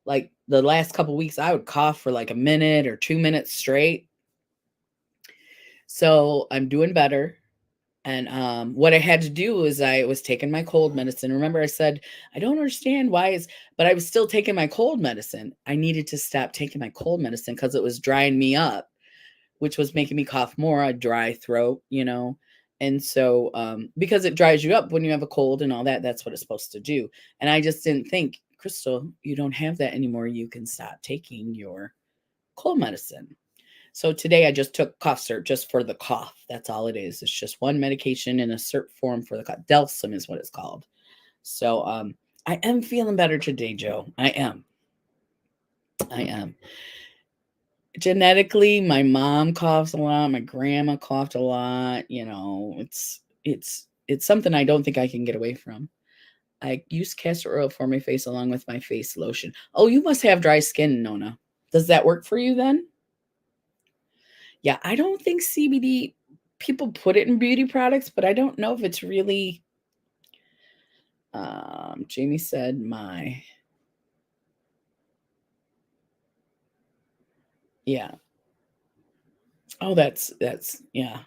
Like the last couple weeks, I would cough for like a minute or 2 minutes straight. So I'm doing better. And what I had to do was I was taking my cold medicine. Remember, I said, I don't understand why but I was still taking my cold medicine. I needed to stop taking my cold medicine because it was drying me up, which was making me cough more, a dry throat. And so, because it dries you up when you have a cold and all that, that's what it's supposed to do. And I just didn't think, Crystal, you don't have that anymore. You can stop taking your cold medicine. So today I just took cough syrup just for the cough. That's all it is. It's just one medication in a syrup form for the cough. Delsum is what it's called. So I am feeling better today, Joe. I am. Genetically, my mom coughs a lot. My grandma coughed a lot. It's something I don't think I can get away from. I use castor oil for my face along with my face lotion. Oh, you must have dry skin, Nona. Does that work for you then? Yeah, I don't think CBD, people put it in beauty products, but I don't know if it's really Jamie said yeah. Oh, that's yeah.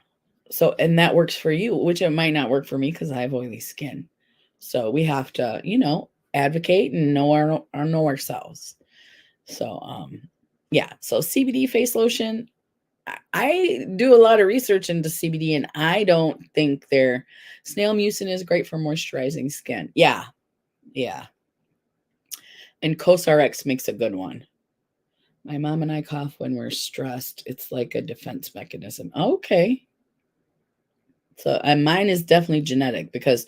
So and that works for you, which it might not work for me because I have oily skin. So we have to, advocate and know ourselves. So yeah, so CBD face lotion, I do a lot of research into CBD, and I don't think their snail mucin is great for moisturizing skin. Yeah, yeah. And CosRX makes a good one. My mom and I cough when we're stressed. It's like a defense mechanism. Okay. So, and mine is definitely genetic because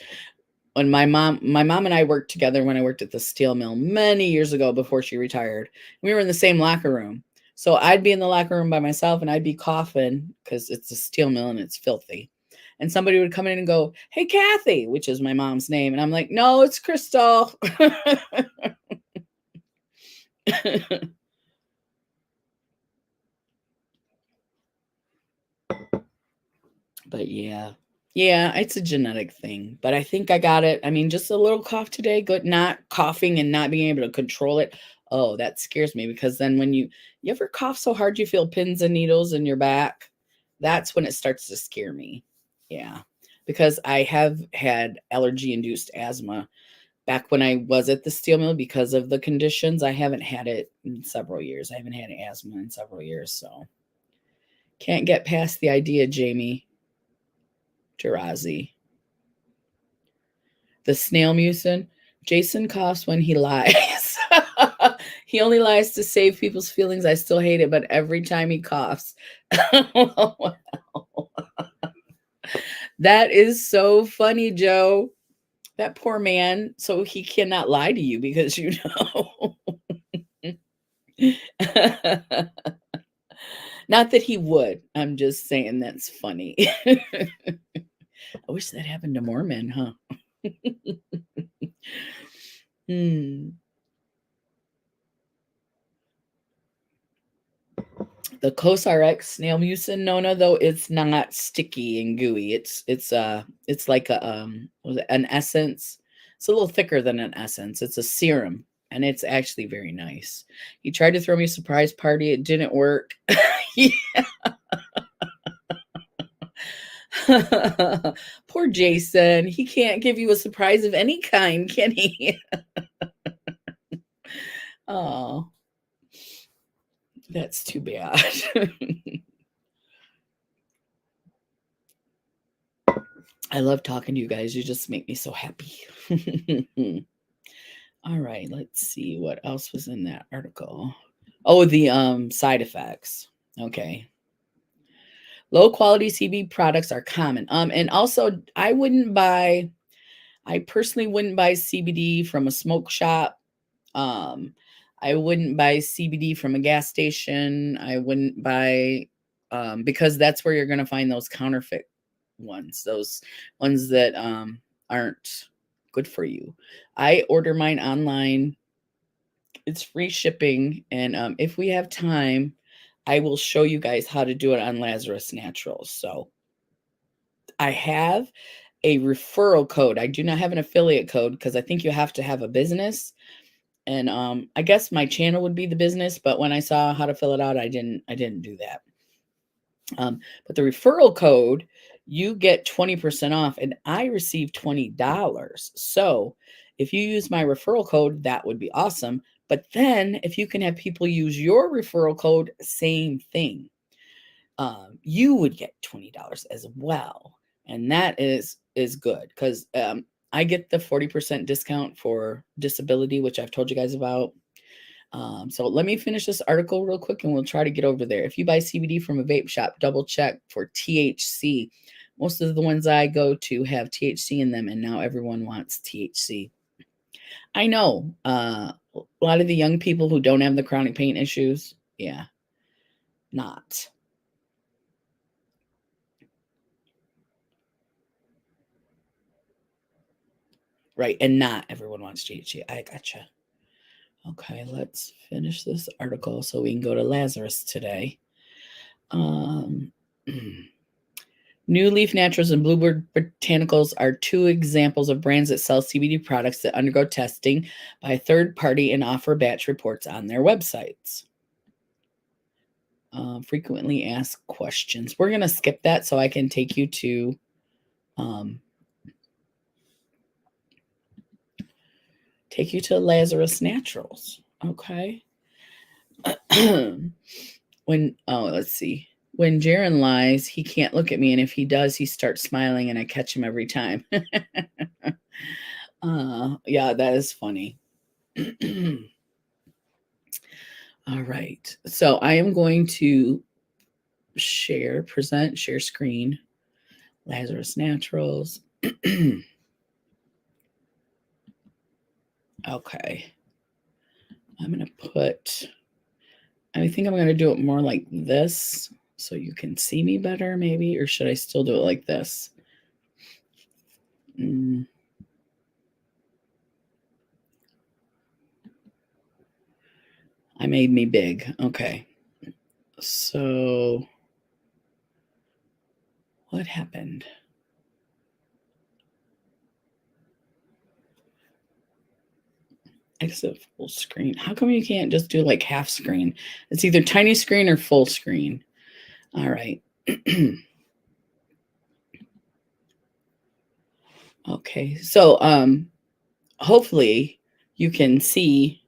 when my mom and I worked together when I worked at the steel mill many years ago before she retired. We were in the same locker room. So I'd be in the locker room by myself and I'd be coughing because it's a steel mill and it's filthy. And somebody would come in and go, "Hey, Kathy," which is my mom's name. And I'm like, "No, it's Crystal." But yeah. Yeah, it's a genetic thing, but I think I got it. I mean, just a little cough today, good, not coughing and not being able to control it. Oh, that scares me because then when you ever cough so hard you feel pins and needles in your back, that's when it starts to scare me. Yeah. Because I have had allergy induced asthma back when I was at the steel mill because of the conditions. I haven't had it in several years. I haven't had asthma in several years, so can't get past the idea, Jamie Gerazi. The snail mucin. Jason coughs when he lies. He only lies to save people's feelings. I still hate it, but every time he coughs. That is so funny, Joe. That poor man. So he cannot lie to you because you know. Not that he would. I'm just saying that's funny. wish that happened to more men, huh? Hmm. The CosRX snail mucin Nona, though, it's not sticky and gooey. It's like a was it an essence. It's a little thicker than an essence. It's a serum, and it's actually very nice. He tried to throw me a surprise party. It didn't work. Poor Jason. He can't give you a surprise of any kind, can he? Oh, that's too bad. I love talking to you guys. You just make me so happy. All right, let's see what else was in that article. Oh, the side effects. Okay. Low quality CBD products are common. And also I personally wouldn't buy CBD from a smoke shop. Um, I wouldn't buy CBD from a gas station. I wouldn't buy because that's where you're going to find those counterfeit ones, those ones that aren't good for you. I order mine online. It's free shipping, and if we have time, I will show you guys how to do it on Lazarus Naturals. So I have a referral code. I do not have an affiliate code because I think you have to have a business. And I guess my channel would be the business, but when I saw how to fill it out, I didn't do that. But the referral code, you get 20% off, and I receive $20. So if you use my referral code, that would be awesome. But then if you can have people use your referral code, same thing. You would get $20 as well. And that is good because I get the 40% discount for disability, which I've told you guys about. So let me finish this article real quick and we'll try to get over there. If you buy CBD from a vape shop, double check for THC. Most of the ones I go to have THC in them, and now everyone wants THC. I know a lot of the young people who don't have the chronic pain issues, yeah, not. Right, and not everyone wants THC. I gotcha. Okay, let's finish this article so we can go to Lazarus today. New Leaf Naturals and Bluebird Botanicals are two examples of brands that sell CBD products that undergo testing by a third party and offer batch reports on their websites. Frequently asked questions. We're going to skip that so I can take you to Lazarus Naturals. Okay. Let's see. When Jaron lies, he can't look at me, and if he does, he starts smiling, and I catch him every time. Yeah, that is funny. All right. So I am going to share screen, Lazarus Naturals. Okay. I'm going to I think I'm going to do it more like this so you can see me better, maybe, or should I still do it like this? I made me big. Okay. So what happened? Exit full screen. How come you can't just do like half screen? It's either tiny screen or full screen. All right. Okay. So hopefully you can see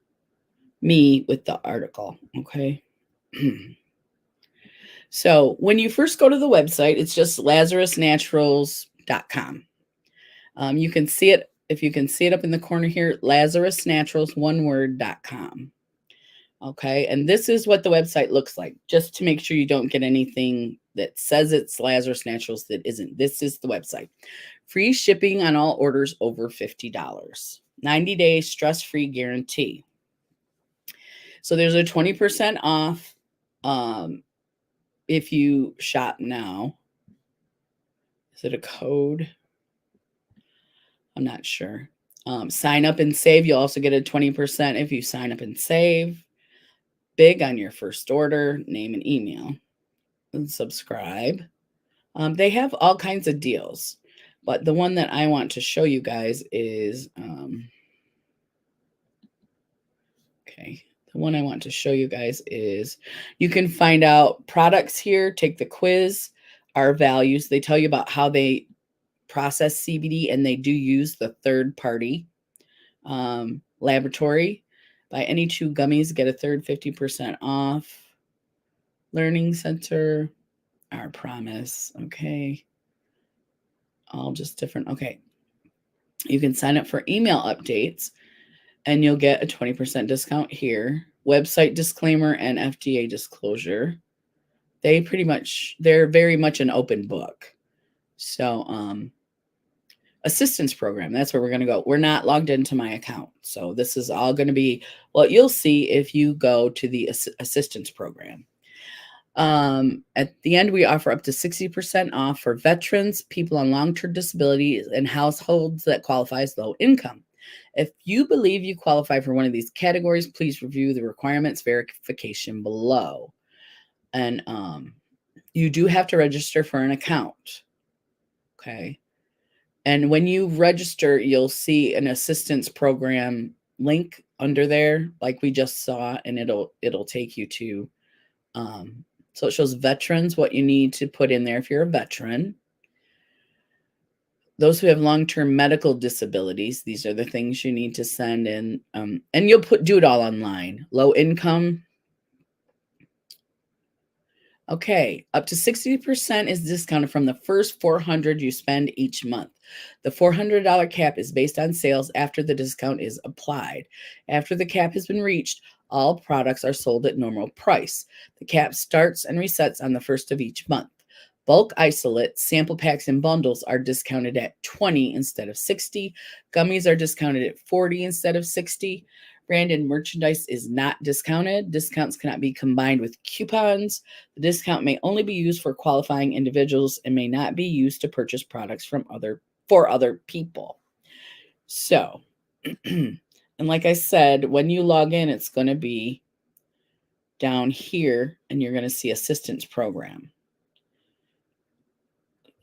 me with the article. Okay. So when you first go to the website, it's just lazarusnaturals.com. You can see it, if you can see it up in the corner here, lazarusnaturals1word.com. Okay, and this is what the website looks like, just to make sure you don't get anything that says it's Lazarus Naturals that isn't. This is the website. Free shipping on all orders over $50. 90-day stress-free guarantee. So there's a 20% off if you shop now. Is it a code? I'm not sure. Sign up and save. You'll also get a 20% if you sign up and save. Big on your first order, name and email. And subscribe. They have all kinds of deals, but the one that I want to show you guys is, okay, the one I want to show you guys is you can find out products here, take the quiz, our values. They tell you about how they process CBD, and they do use the third party laboratory. Buy any 2 gummies, get a third 50% off. Learning Center, our promise. Okay. All just different. Okay. You can sign up for email updates and you'll get a 20% discount here. Website disclaimer and FDA disclosure. They're very much an open book. So, assistance program, that's where we're going to go. We're not logged into my account. So this is all going to be what you'll see if you go to the assistance program. At the end, we offer up to 60% off for veterans, people on long-term disability, and households that qualify as low income. If you believe you qualify for one of these categories, please review the requirements verification below. And you do have to register for an account. Okay. And when you register, you'll see an assistance program link under there, like we just saw, and it'll take you to so it shows veterans, what you need to put in there if you're a veteran. Those who have long-term medical disabilities, these are the things you need to send in. And you'll do it all online. Low income. Okay, up to 60% is discounted from the first $400 you spend each month. The $400 cap is based on sales after the discount is applied. After the cap has been reached, all products are sold at normal price. The cap starts and resets on the first of each month. Bulk isolates, sample packs, and bundles are discounted at 20 instead of 60. Gummies are discounted at 40 instead of 60. Branded merchandise is not discounted. Discounts cannot be combined with coupons. The discount may only be used for qualifying individuals and may not be used to purchase products for other people. So, and like I said, when you log in, it's going to be down here and you're going to see assistance program.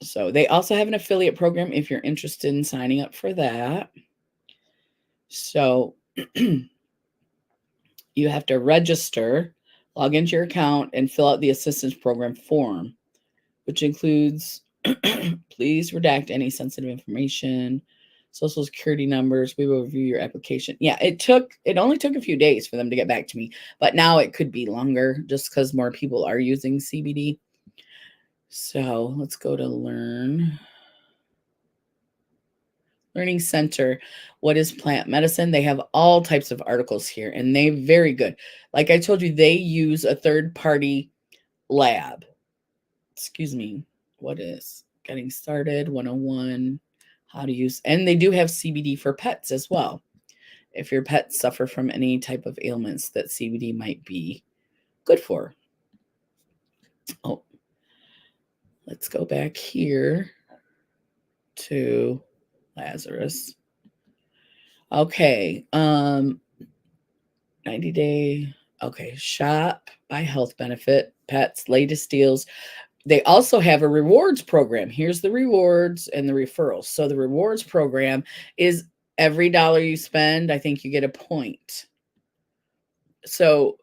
So they also have an affiliate program if you're interested in signing up for that. So you have to register, log into your account, and fill out the assistance program form, which includes, please redact any sensitive information, social security numbers. We will review your application. Yeah, it only took a few days for them to get back to me, but now it could be longer just because more people are using CBD. So let's go to Learning Center. What is plant medicine? They have all types of articles here, and they're very good. Like I told you, they use a third-party lab. Excuse me. What is getting started? 101. How to use, and they do have CBD for pets as well. If your pets suffer from any type of ailments that CBD might be good for. Oh, let's go back here to Lazarus. Okay. 90-day. Okay. Shop, buy health benefit, pets, latest deals. They also have a rewards program. Here's the rewards and the referrals. So the rewards program is every dollar you spend, I think you get a point. So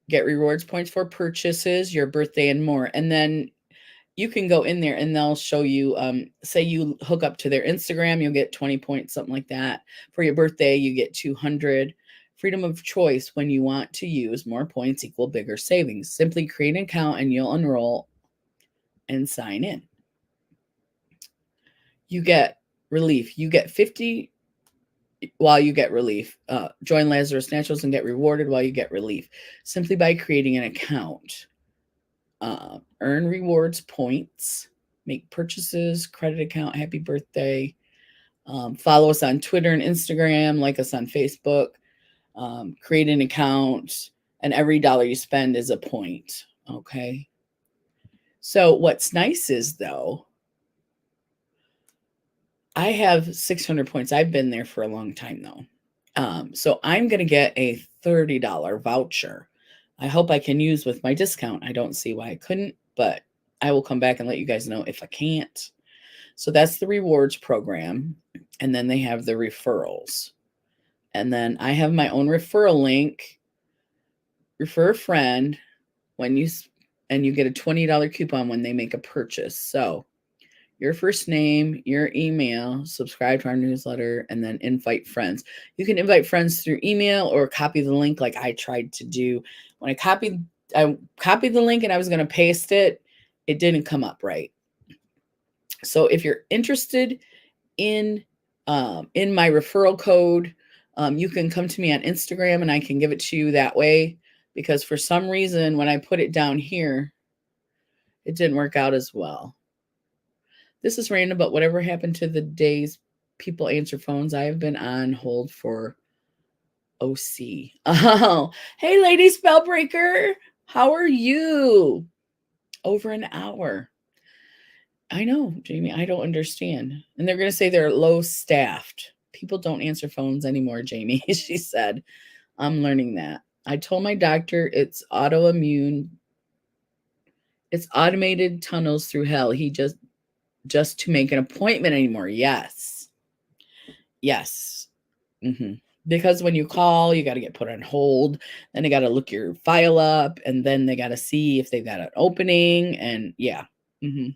get rewards points for purchases, your birthday, and more. And then you can go in there and they'll show you, say you hook up to their Instagram, you'll get 20 points, something like that. For your birthday, you get 200. Freedom of choice. When you want to use more points equal bigger savings. Simply create an account and you'll enroll and sign in. You get relief. You get 50 while you get relief. Join Lazarus Naturals and get rewarded while you get relief. Simply by creating an account. Earn rewards points. Make purchases. Credit account. Happy birthday. Follow us on Twitter and Instagram. Like us on Facebook. Create an account. And every dollar you spend is a point. Okay. So what's nice is, though, I have 600 points. I've been there for a long time though. So I'm going to get a $30 voucher. I hope I can use with my discount. I don't see why I couldn't, but I will come back and let you guys know if I can't. So that's the rewards program. And then they have the referrals. And then I have my own referral link. Refer a friend and you get a $20 coupon when they make a purchase. So your first name, your email, subscribe to our newsletter, and then invite friends. You can invite friends through email or copy the link like I tried to do. When I copied the link and I was going to paste it, it didn't come up right. So if you're interested in my referral code, you can come to me on Instagram and I can give it to you that way, because for some reason when I put it down here, it didn't work out as well. This is random, but whatever happened to the days people answer phones? I have been on hold for OC. Oh, hey, lady Spellbreaker. How are you? Over an hour. I know, Jamie. I don't understand. And they're going to say they're low staffed. People don't answer phones anymore, Jamie, she said. I'm learning that. I told my doctor it's autoimmune. It's automated tunnels through hell. He just to make an appointment anymore. Yes. Mm-hmm. Because when you call, you got to get put on hold. Then they got to look your file up, and then they got to see if they've got an opening. And yeah. Mm-hmm.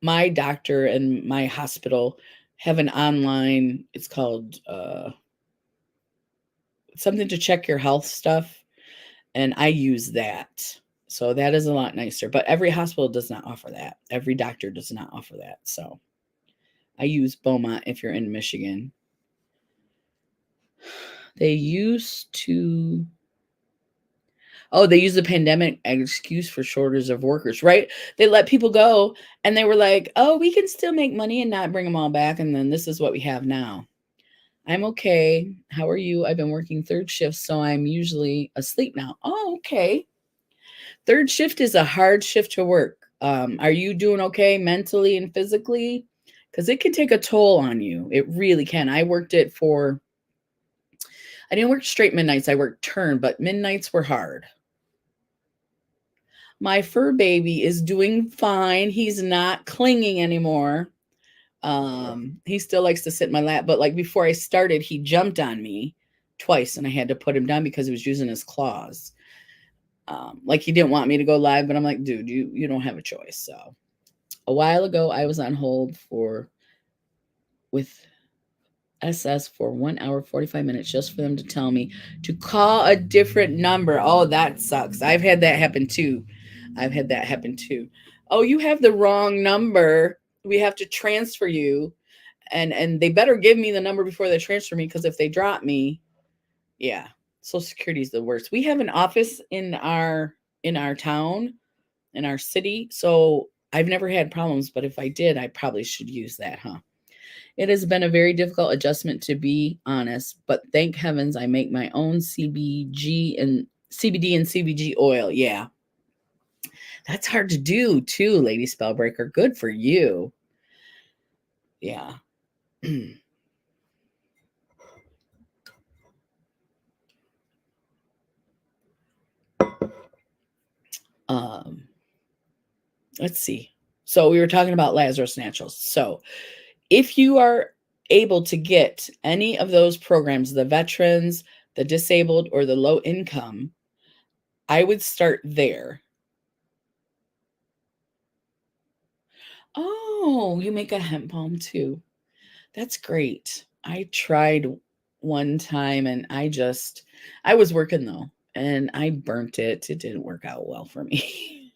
My doctor and my hospital have an online, it's called something to check your health stuff. And I use that. So that is a lot nicer, but every hospital does not offer that. Every doctor does not offer that. So I use Beaumont if you're in Michigan. They used to, they use the pandemic excuse for shortage of workers, right? They let people go and they were like, oh, we can still make money and not bring them all back. And then this is what we have now. I'm okay. How are you? I've been working third shift, so I'm usually asleep now. Oh, okay. Third shift is a hard shift to work. Are you doing okay mentally and physically? Because it can take a toll on you. It really can. I didn't work straight midnights. I worked turn, but midnights were hard. My fur baby is doing fine. He's not clinging anymore. He still likes to sit in my lap, but like before I started, he jumped on me twice and I had to put him down because he was using his claws. Like he didn't want me to go live, but I'm like, dude, you don't have a choice. So a while ago, I was on hold with SS for 1 hour, 45 minutes just for them to tell me to call a different number. Oh, that sucks. I've had that happen too. Oh, you have the wrong number. We have to transfer you. And they better give me the number before they transfer me, because if they drop me, yeah. Social Security is the worst. We have an office in our town, in our city, so I've never had problems, but if I did, I probably should use that, huh? It has been a very difficult adjustment, to be honest, but thank heavens I make my own CBD and CBG oil. Yeah. That's hard to do too, Lady Spellbreaker. Good for you. Yeah. Let's see. So we were talking about Lazarus Naturals. So if you are able to get any of those programs, the veterans, the disabled, or the low income, I would start there. Oh, you make a hemp balm too. That's great. I tried one time and I was working though, and I burnt it. It didn't work out well for me.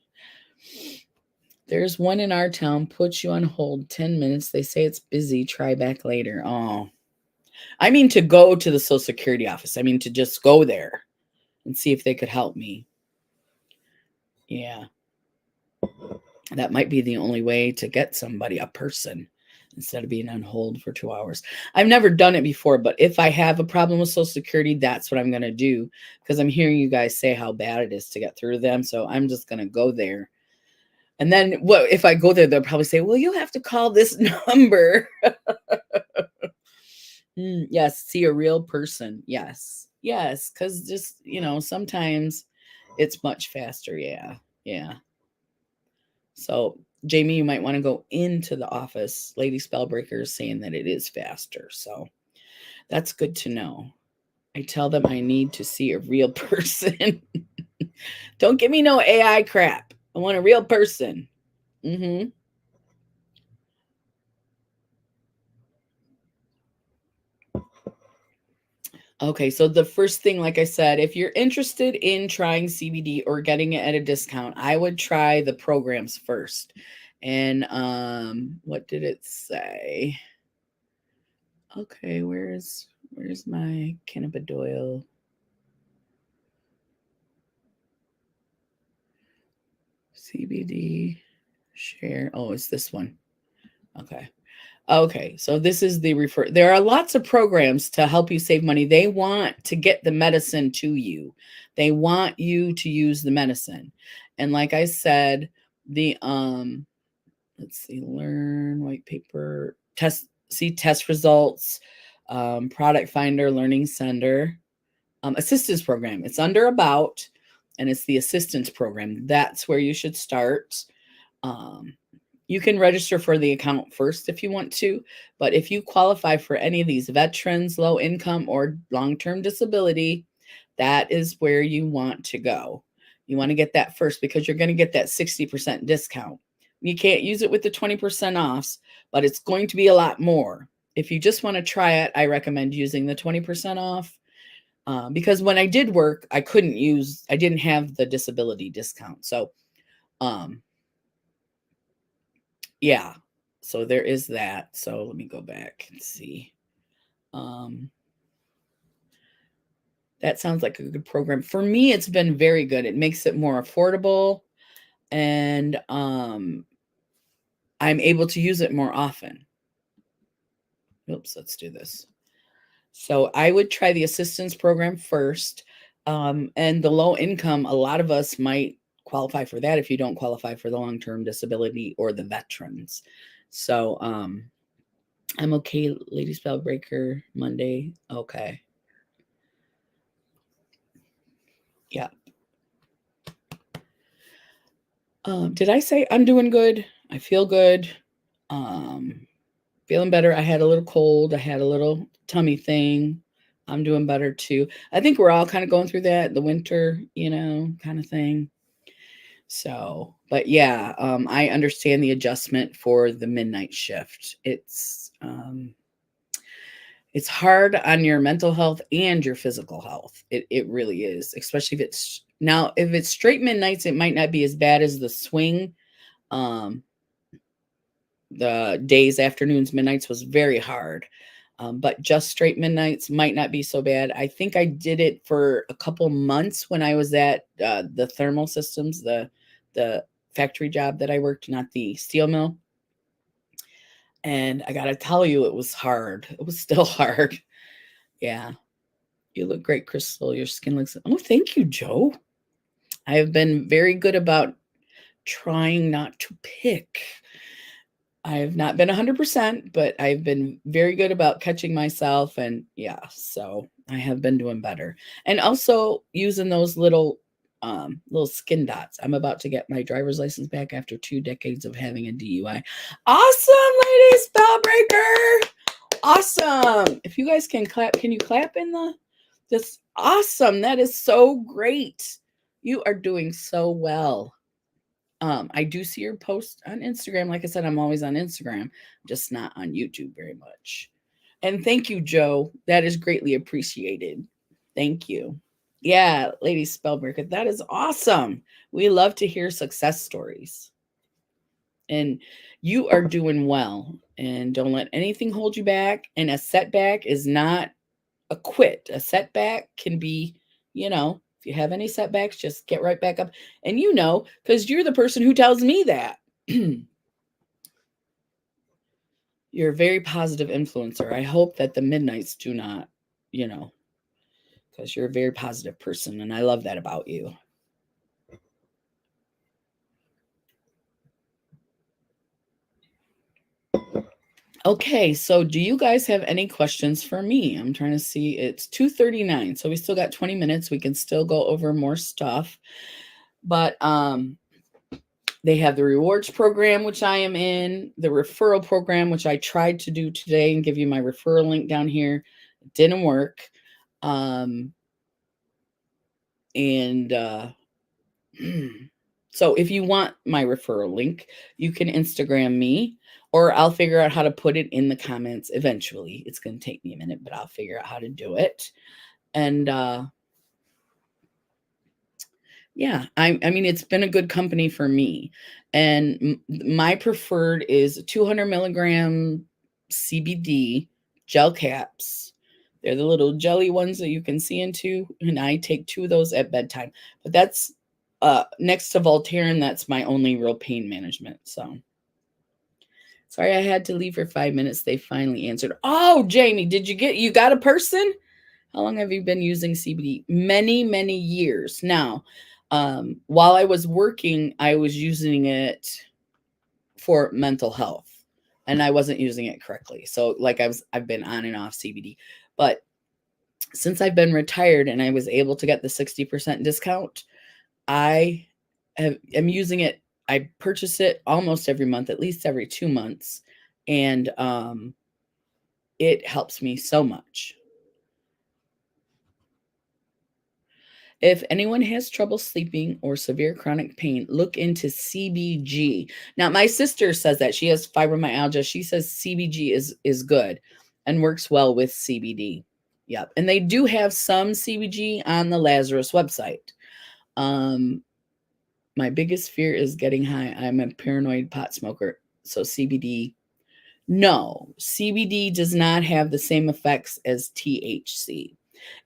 There's one in our town, puts you on hold 10 minutes. They say it's busy. Try back later. Oh, I mean to go to the Social Security office. I mean to just go there and see if they could help me. Yeah. That might be the only way to get somebody, a person, instead of being on hold for 2 hours. I've never done it before, but if I have a problem with Social Security, that's what I'm going to do, because I'm hearing you guys say how bad it is to get through them. So I'm just going to go there. And then what if I go there, they'll probably say, well, you have to call this number. Yes, see a real person. Yes. Yes. Cause just, sometimes it's much faster. Yeah. Yeah. So Jamie, you might want to go into the office. Lady Spellbreaker is saying that it is faster. So that's good to know. I tell them I need to see a real person. Don't give me no AI crap. I want a real person. Mm-hmm. Okay, so the first thing, like I said, if you're interested in trying CBD or getting it at a discount, I would try the programs first. And what did it say? Okay, where's my cannabidiol? CBD share. Oh, it's this one. Okay. Okay, so this is the refer. There are lots of programs to help you save money. They want to get the medicine to you. They want you to use the medicine. And like I said, the let's see, learn white paper, test results, product finder, learning center, assistance program. It's under about, and it's the assistance program. That's where you should start. Um, you can register for the account first if you want to, but if you qualify for any of these veterans, low income, or long-term disability, that is where you want to go. You want to get that first because you're going to get that 60% discount. You can't use it with the 20% offs, but it's going to be a lot more. If you just want to try it, I recommend using the 20% off. Because when I did work, I didn't have the disability discount. So, yeah, so there is that. So let me go back and see. That sounds like a good program. For me, it's been very good. It makes it more affordable, and I'm able to use it more often. Oops, let's do this. So I would try the assistance program first. And the low income, a lot of us might qualify for that if you don't qualify for the long-term disability or the veterans. So I'm okay, Lady Spellbreaker, Monday. Okay. Yeah. Did I say I'm doing good? I feel good. Um, Feeling better. I had a little cold. I had a little tummy thing. I'm doing better too. I think we're all kind of going through that, the winter, kind of thing. So, but yeah, I understand the adjustment for the midnight shift. It's hard on your mental health and your physical health. It really is, especially if it's straight midnights, it might not be as bad as the swing. Um, the days, afternoons, midnights was very hard. But just straight midnights might not be so bad. I think I did it for a couple months when I was at the thermal systems, the factory job that I worked, not the steel mill. And I got to tell you, it was hard. It was still hard. Yeah. You look great, Crystal. Your skin looks. Oh, thank you, Joe. I have been very good about trying not to pick. I have not been 100%, but I've been very good about catching myself. And yeah, so I have been doing better. And also using those little skin dots. I'm about to get my driver's license back after 2 decades of having a DUI. Awesome, Lady Spellbreaker. Awesome. If you guys can clap, can you clap in this? Awesome. That is so great. You are doing so well. I do see your post on Instagram. Like I said, I'm always on Instagram, just not on YouTube very much. And thank you, Joe. That is greatly appreciated. Thank you. Yeah, Lady Spellbreaker, that is awesome. We love to hear success stories. And you are doing well. And don't let anything hold you back. And a setback is not a quit. A setback can be, if you have any setbacks, just get right back up. And because you're the person who tells me that. You're a very positive influencer. I hope that the midnights do not, because you're a very positive person. And I love that about you. Okay, so do you guys have any questions for me? I'm trying to see. It's 2:39, so we still got 20 minutes. We can still go over more stuff. But they have the rewards program, which I am in, the referral program, which I tried to do today and give you my referral link down here. It didn't work. And so if you want my referral link, you can Instagram me, or I'll figure out how to put it in the comments eventually. It's going to take me a minute, but I'll figure out how to do it. And yeah, I mean, it's been a good company for me. And my preferred is 200 milligram CBD gel caps. They're the little jelly ones that you can see into, and I take 2 of those at bedtime. But that's next to Voltaren, that's my only real pain management. So sorry I had to leave for 5 minutes. They finally answered. Oh, Jamie, you got a person? How long have you been using CBD? Many, many years. Now, while I was working, I was using it for mental health, and I wasn't using it correctly. So like I've been on and off CBD. But since I've been retired and I was able to get the 60% discount, I am using it. I purchase it almost every month, at least every 2 months, and it helps me so much. If anyone has trouble sleeping or severe chronic pain, look into CBG. Now, my sister says that she has fibromyalgia. She says CBG is good and works well with CBD. Yep. And they do have some CBG on the Lazarus website. My biggest fear is getting high. I'm a paranoid pot smoker. So CBD. No, CBD does not have the same effects as THC.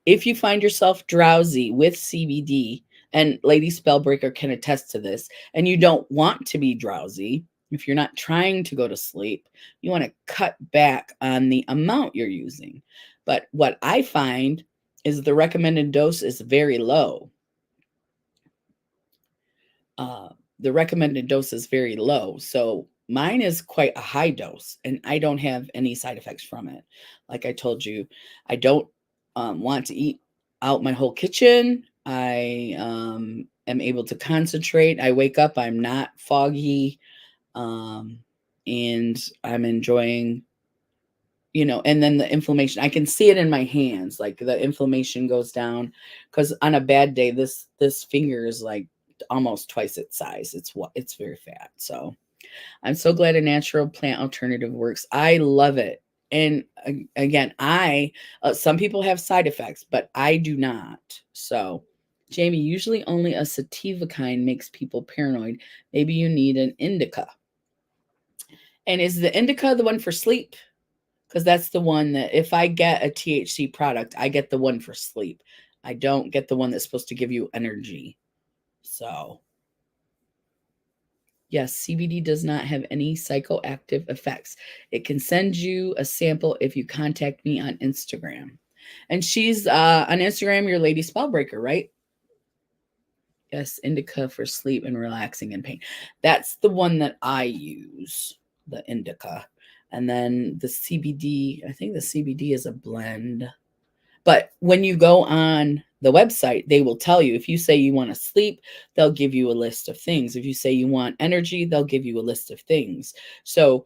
If you find yourself drowsy with CBD, and Lady Spellbreaker can attest to this, and you don't want to be drowsy, if you're not trying to go to sleep, you want to cut back on the amount you're using. But what I find is the recommended dose is very low. The recommended dose is very low. So mine is quite a high dose, and I don't have any side effects from it. Like I told you, I don't want to eat out my whole kitchen. I am able to concentrate. I wake up, I'm not foggy, and I'm enjoying, and then the inflammation, I can see it in my hands, like the inflammation goes down, because on a bad day, this finger is like almost twice its size. It's very fat. So I'm so glad a natural plant alternative works. I love it. And again, some people have side effects, but I do not. So, Jamie, usually only a sativa kind makes people paranoid. Maybe you need an indica. And is the indica the one for sleep? Because that's the one that if I get a THC product, I get the one for sleep. I don't get the one that's supposed to give you energy. So, yes, CBD does not have any psychoactive effects. It can send you a sample if you contact me on Instagram. And she's on Instagram, your Lady Spellbreaker, right? Yes, indica for sleep and relaxing and pain. That's the one that I use, the indica. And then the CBD, I think the CBD is a blend. But when you go on the website, they will tell you, if you say you want to sleep, they'll give you a list of things. If you say you want energy, they'll give you a list of things. So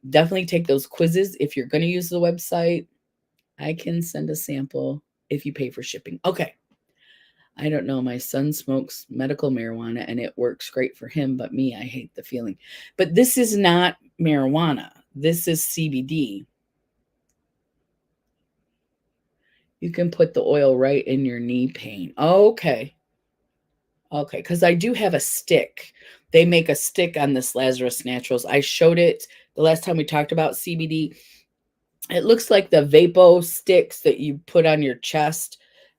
definitely take those quizzes. If you're going to use the website, I can send a sample if you pay for shipping. Okay. I don't know. My son smokes medical marijuana and it works great for him, but me, I hate the feeling. But this is not marijuana. This is CBD. You can put the oil right in your knee pain. Okay. Okay. Because I do have a stick. They make a stick on this Lazarus Naturals. I showed it the last time we talked about CBD. It looks like the Vapo sticks that you put on your chest.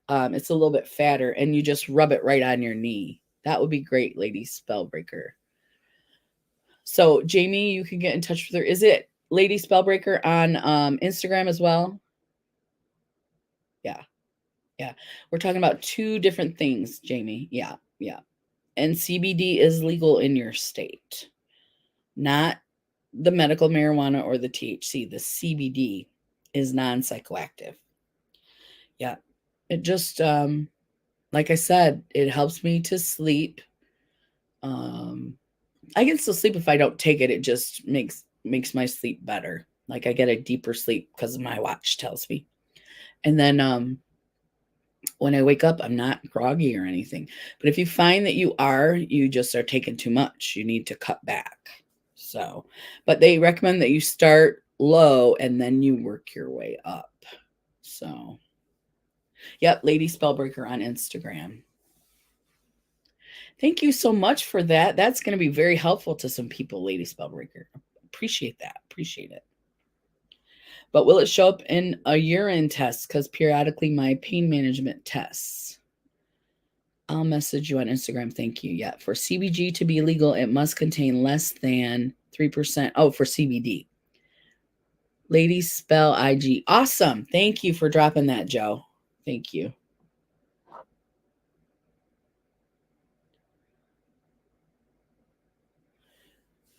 It's a little bit fatter, and you just rub it right on your knee. That would be great, Lady Spellbreaker. So, Jamie, you can get in touch with her. Is it Lady Spellbreaker on Instagram as well? Yeah. Yeah. We're talking about 2 different things, Jamie. Yeah. Yeah. And CBD is legal in your state. Not the medical marijuana or the THC. The CBD is non-psychoactive. Yeah. It just like I said, it helps me to sleep. I can still sleep if I don't take it. It just makes my sleep better. Like I get a deeper sleep because my watch tells me. And then when I wake up, I'm not groggy or anything. But if you find that you just are taking too much, you need to cut back. So, but they recommend that you start low and then you work your way up. So, yep, Lady Spellbreaker on Instagram. Thank you so much for that. That's going to be very helpful to some people, Lady Spellbreaker. Appreciate that. Appreciate it. But will it show up in a urine test? Because periodically my pain management tests. I'll message you on Instagram. Thank you. Yeah. For CBG to be legal, it must contain less than 3%. Oh, for CBD. Lady Spell IG. Awesome. Thank you for dropping that, Joe. Thank you.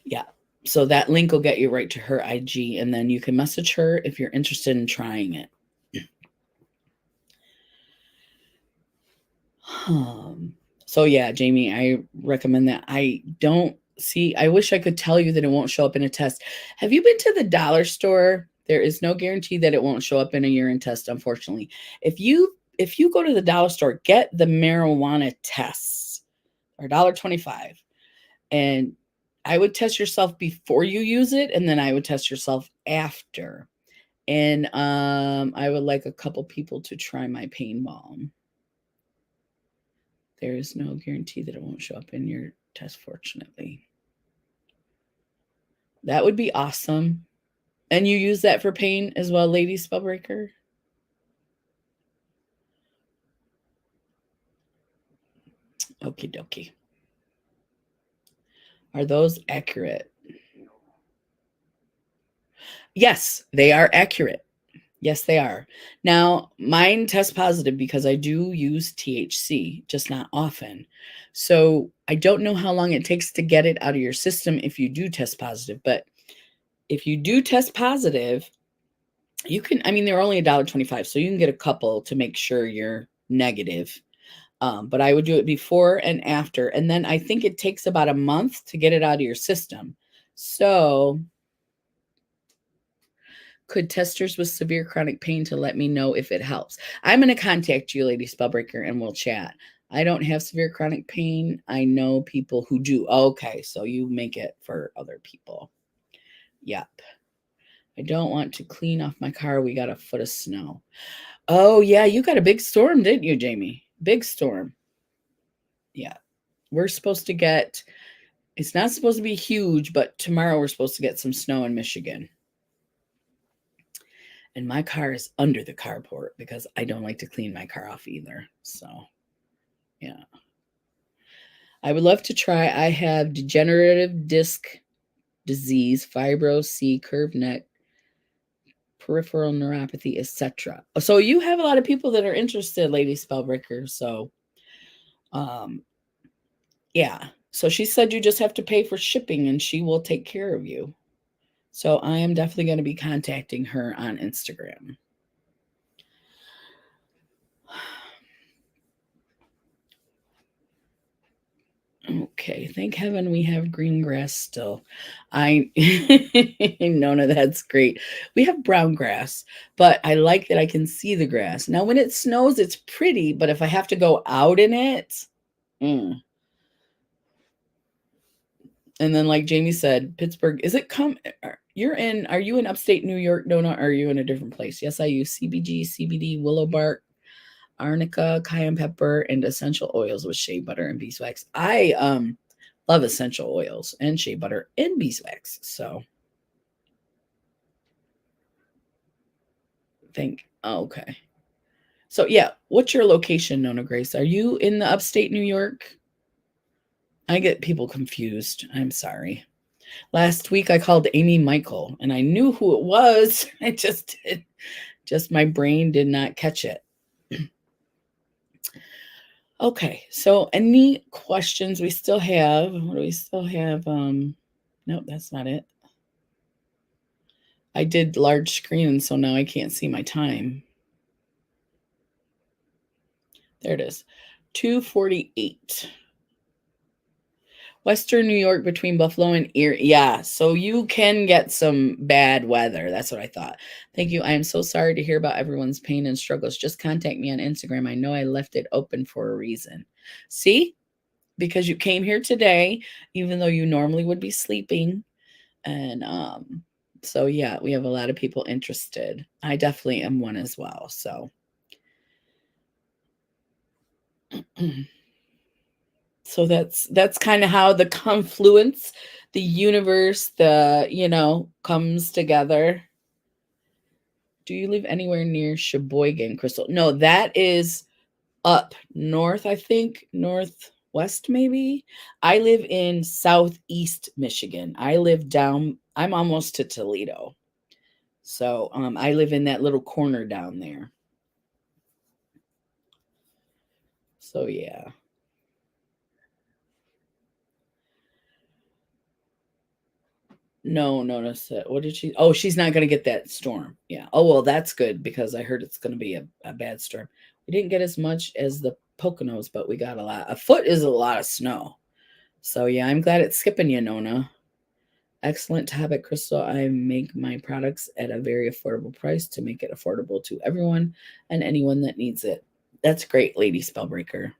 Yeah. So that link will get you right to her IG, and then you can message her if you're interested in trying it. So yeah, Jamie, I recommend that. I wish I could tell you that it won't show up in a test. Have you been to the dollar store? There is no guarantee that it won't show up in a urine test, unfortunately. If you go to the dollar store, get the marijuana tests. Or $1.25. And I would test yourself before you use it, and then I would test yourself after. And I would like a couple people to try my pain balm. There is no guarantee that it won't show up in your test, fortunately. That would be awesome. And you use that for pain as well, Lady Spellbreaker? Okie dokie. Are those accurate? Yes, they are accurate. Yes, they are. Now, mine test positive because I do use THC, just not often. So I don't know how long it takes to get it out of your system if you do test positive. But if you do test positive, you can, I mean, they're only $1.25, so you can get a couple to make sure you're negative. But I would do it before and after. And then I think it takes about a month to get it out of your system. So could testers with severe chronic pain to let me know if it helps. I'm going to contact you, Lady Spellbreaker, and we'll chat. I don't have severe chronic pain. I know people who do. Okay, so you make it for other people. Yep. I don't want to clean off my car. We got a foot of snow. Oh, yeah, you got a big storm, didn't you, Jamie? Big storm. Yeah. We're supposed to get, it's not supposed to be huge, but tomorrow we're supposed to get some snow in Michigan. And my car is under the carport because I don't like to clean my car off either. So, yeah. I would love to try. I have degenerative disc disease, fibro C, curved neck, peripheral neuropathy, etc. So you have a lot of people that are interested, Lady Spellbreaker. So, yeah. So she said you just have to pay for shipping and she will take care of you. So I am definitely going to be contacting her on Instagram. Okay, thank heaven we have green grass still. I Nona, that's great. We have brown grass, but I like that I can see the grass. Now, when it snows, it's pretty, but if I have to go out in it, And then, like Jamie said, Pittsburgh, is it are you in upstate New York, Nona, or are you in a different place? Yes, I use CBG, CBD, willow bark, arnica, cayenne pepper, and essential oils with shea butter and beeswax. I love essential oils and shea butter and beeswax. So okay. So yeah, what's your location, Nona Grace? Are you in the upstate New York? I get people confused. I'm sorry. Last week I called Amy Michael and I knew who it was. I just my brain did not catch it. Okay, so any questions we still have? What do we still have? Nope, that's not it. I did large screen, and so now I can't see my time. There it is. 2:48. Western New York between Buffalo and Erie. Yeah, so you can get some bad weather. That's what I thought. Thank you. I am so sorry to hear about everyone's pain and struggles. Just contact me on Instagram. I know I left it open for a reason. See? Because you came here today, even though you normally would be sleeping. And so yeah, we have a lot of people interested. I definitely am one as well. So so that's kind of how the confluence, the universe, comes together. Do you live anywhere near Sheboygan, Crystal? No, that is up north, I think, northwest maybe. I live in southeast Michigan. I'm almost to Toledo. So I live in that little corner down there. So yeah. No, notice it. What did she? Oh, she's not going to get that storm. Yeah. Oh, well, that's good because I heard it's going to be a bad storm. We didn't get as much as the Poconos, but we got a lot. A foot is a lot of snow. So yeah, I'm glad it's skipping you, Nona. Excellent topic, Crystal. I make my products at a very affordable price to make it affordable to everyone and anyone that needs it. That's great, Lady Spellbreaker.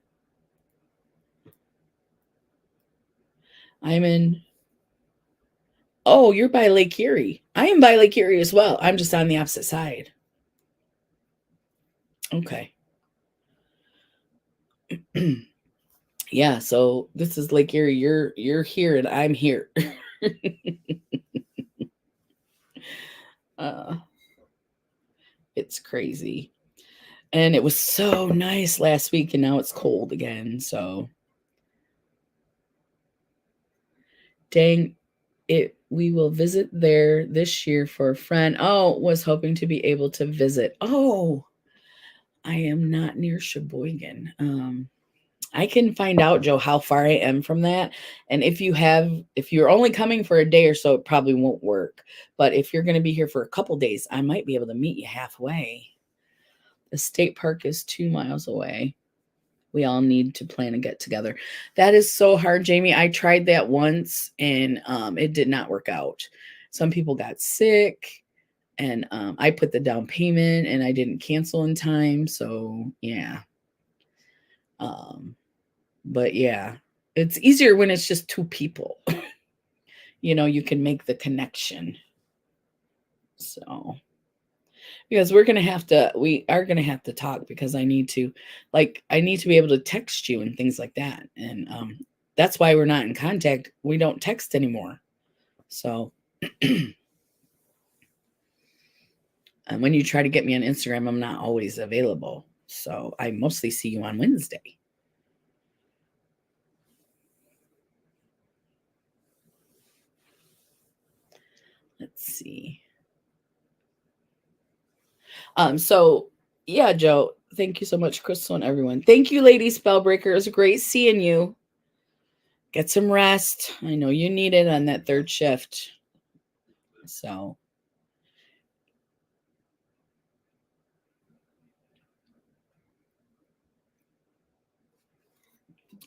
I'm in. Oh, you're by Lake Erie. I am by Lake Erie as well. I'm just on the opposite side. Okay. Yeah, so this is Lake Erie. You're here and I'm here. uh, it's crazy. And it was so nice last week and now it's cold again. So dang it, we will visit there this year for a friend. Oh, was hoping to be able to visit. Oh, I am not near Sheboygan. I can find out, Joe, how far I am from that. And if you're only coming for a day or so, it probably won't work. But if you're going to be here for a couple days, I might be able to meet you halfway. The state park is 2 miles away. We all need to plan and get together. That is so hard, Jamie. I tried that once and it did not work out. Some people got sick and I put the down payment and I didn't cancel in time. So yeah. But yeah, it's easier when it's just two people. You can make the connection. So because we are gonna have to talk because I need to be able to text you and things like that. And that's why we're not in contact. We don't text anymore. So and when you try to get me on Instagram, I'm not always available. So I mostly see you on Wednesday. Let's see. So yeah, Joe, thank you so much, Crystal and everyone. Thank you, Lady Spellbreaker. It was great seeing you. Get some rest. I know you need it on that third shift. So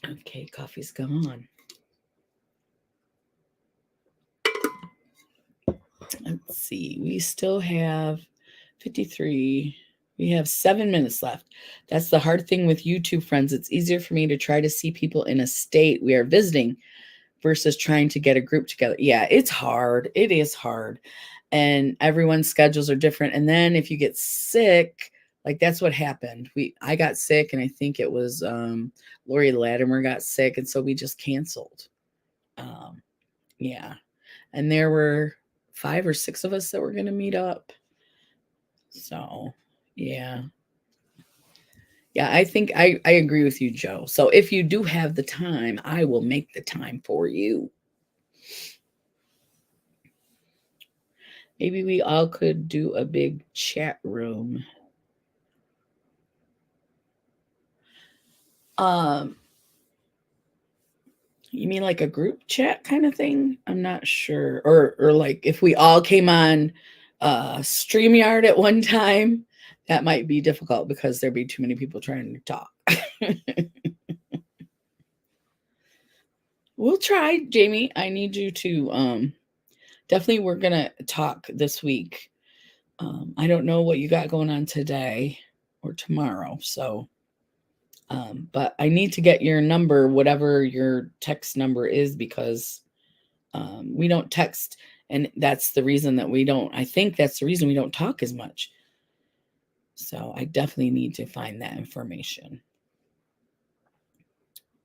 okay, coffee's gone. Let's see. We still have 53. We have 7 minutes left. That's the hard thing with YouTube, friends. It's easier for me to try to see people in a state we are visiting versus trying to get a group together. Yeah, it's hard. It is hard. And everyone's schedules are different. And then if you get sick, like that's what happened. I got sick and I think it was Lori Latimer got sick. And so we just canceled. Yeah. And there were 5 or 6 of us that were going to meet up. So, yeah. Yeah, I think I agree with you, Joe. So if you do have the time, I will make the time for you. Maybe we all could do a big chat room. You mean like a group chat kind of thing? I'm not sure. Or like if we all came on StreamYard at one time. That might be difficult because there'd be too many people trying to talk. We'll try, Jamie. I need you to definitely, we're gonna talk this week. I don't know what you got going on today or tomorrow, so but I need to get your number, whatever your text number is, because we don't text, and that's the reason that we don't. I think that's the reason we don't talk as much. So I definitely need to find that information.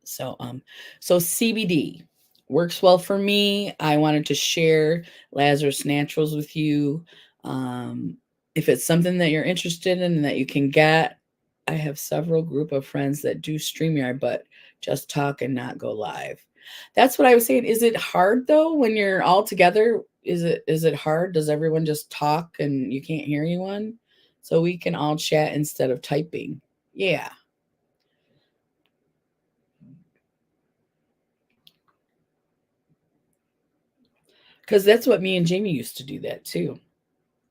So so CBD works well for me. I wanted to share Lazarus Naturals with you. If it's something that you're interested in and that you can get, I have several group of friends that do StreamYard, but just talk and not go live. That's what I was saying. Is it hard though when you're all together? Is it hard? Does everyone just talk and you can't hear anyone? So we can all chat instead of typing. Yeah. Because that's what me and Jamie used to do that too.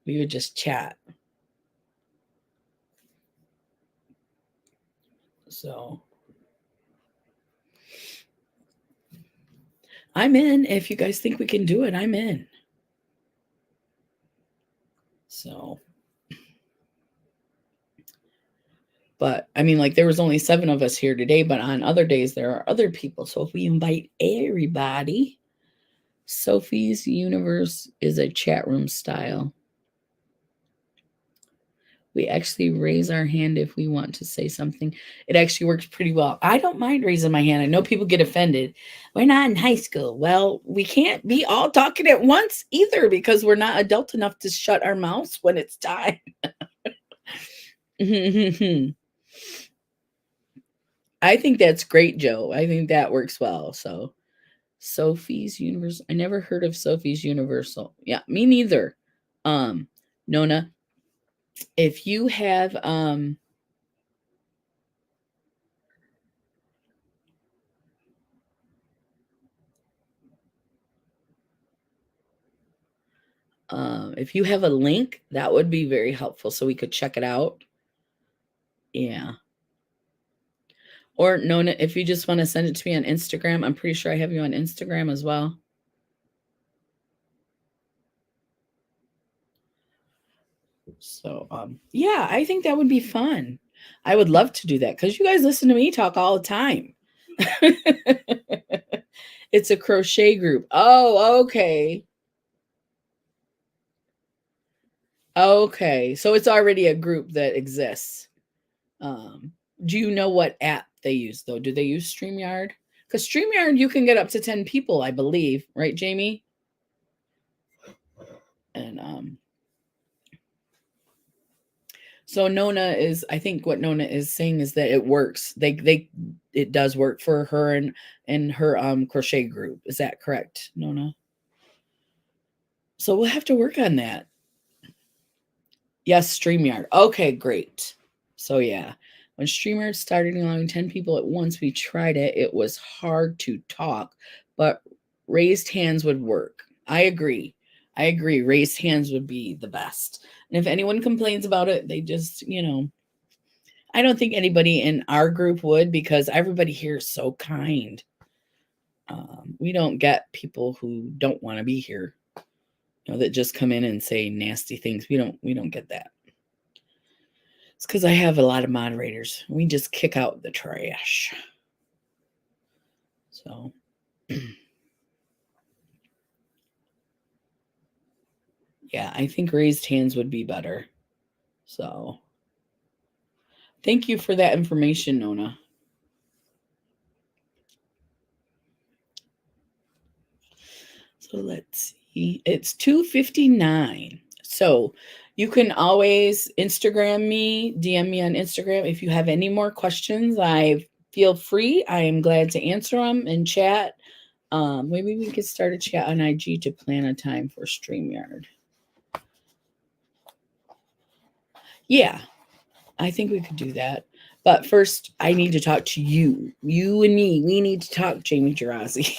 We would just chat. So I'm in. If you guys think we can do it, I'm in. So, but I mean, like there was only 7 of us here today, but on other days there are other people. So if we invite everybody, Sophie's Universe is a chat room style. We actually raise our hand if we want to say something. It actually works pretty well. I don't mind raising my hand. I know people get offended. We're not in high school. Well, we can't be all talking at once either because we're not adult enough to shut our mouths when it's time. I think that's great, Joe. I think that works well. So Sophie's Universe. I never heard of Sophie's Universal. Yeah, me neither. Nona, if you have if you have a link, that would be very helpful so we could check it out. Yeah. Or Nona, if you just want to send it to me on Instagram, I'm pretty sure I have you on Instagram as well. So, yeah, I think that would be fun. I would love to do that because you guys listen to me talk all the time. It's a crochet group. Oh, okay. Okay. So it's already a group that exists. Do you know what app they use though? Do they use StreamYard? Because StreamYard, you can get up to 10 people, I believe, right, Jamie? And so Nona is, I think what Nona is saying is that it works. It does work for her and her crochet group. Is that correct, Nona? So we'll have to work on that. Yes, StreamYard. Okay, great. So yeah, when StreamYard started allowing 10 people at once, we tried it. It was hard to talk, but raised hands would work. I agree. I agree. Raised hands would be the best. And if anyone complains about it, they just, I don't think anybody in our group would because everybody here is so kind. We don't get people who don't want to be here, that just come in and say nasty things. We don't get that. It's because I have a lot of moderators. We just kick out the trash. So, yeah, I think raised hands would be better. So, thank you for that information, Nona. So let's see. It's 2:59. So you can always Instagram me, DM me on Instagram if you have any more questions. I feel free. I am glad to answer them and chat. Maybe we could start a chat on IG to plan a time for StreamYard. Yeah, I think we could do that. But first, I need to talk to you. You and me. We need to talk, Jamie Gerasi.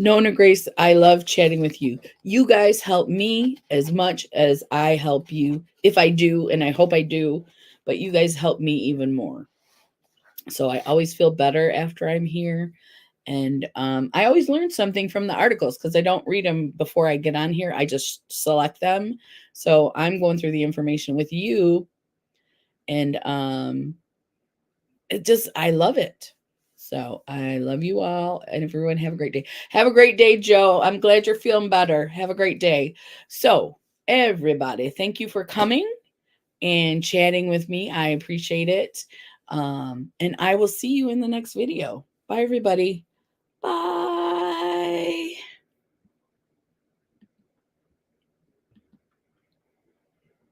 Nona Grace, I love chatting with you. You guys help me as much as I help you, if I do, and I hope I do, but you guys help me even more. So I always feel better after I'm here. And I always learn something from the articles because I don't read them before I get on here. I just select them. So I'm going through the information with you. And I love it. So I love you all, and everyone have a great day. Have a great day, Joe. I'm glad you're feeling better. Have a great day. So everybody, thank you for coming and chatting with me. I appreciate it. And I will see you in the next video. Bye, everybody.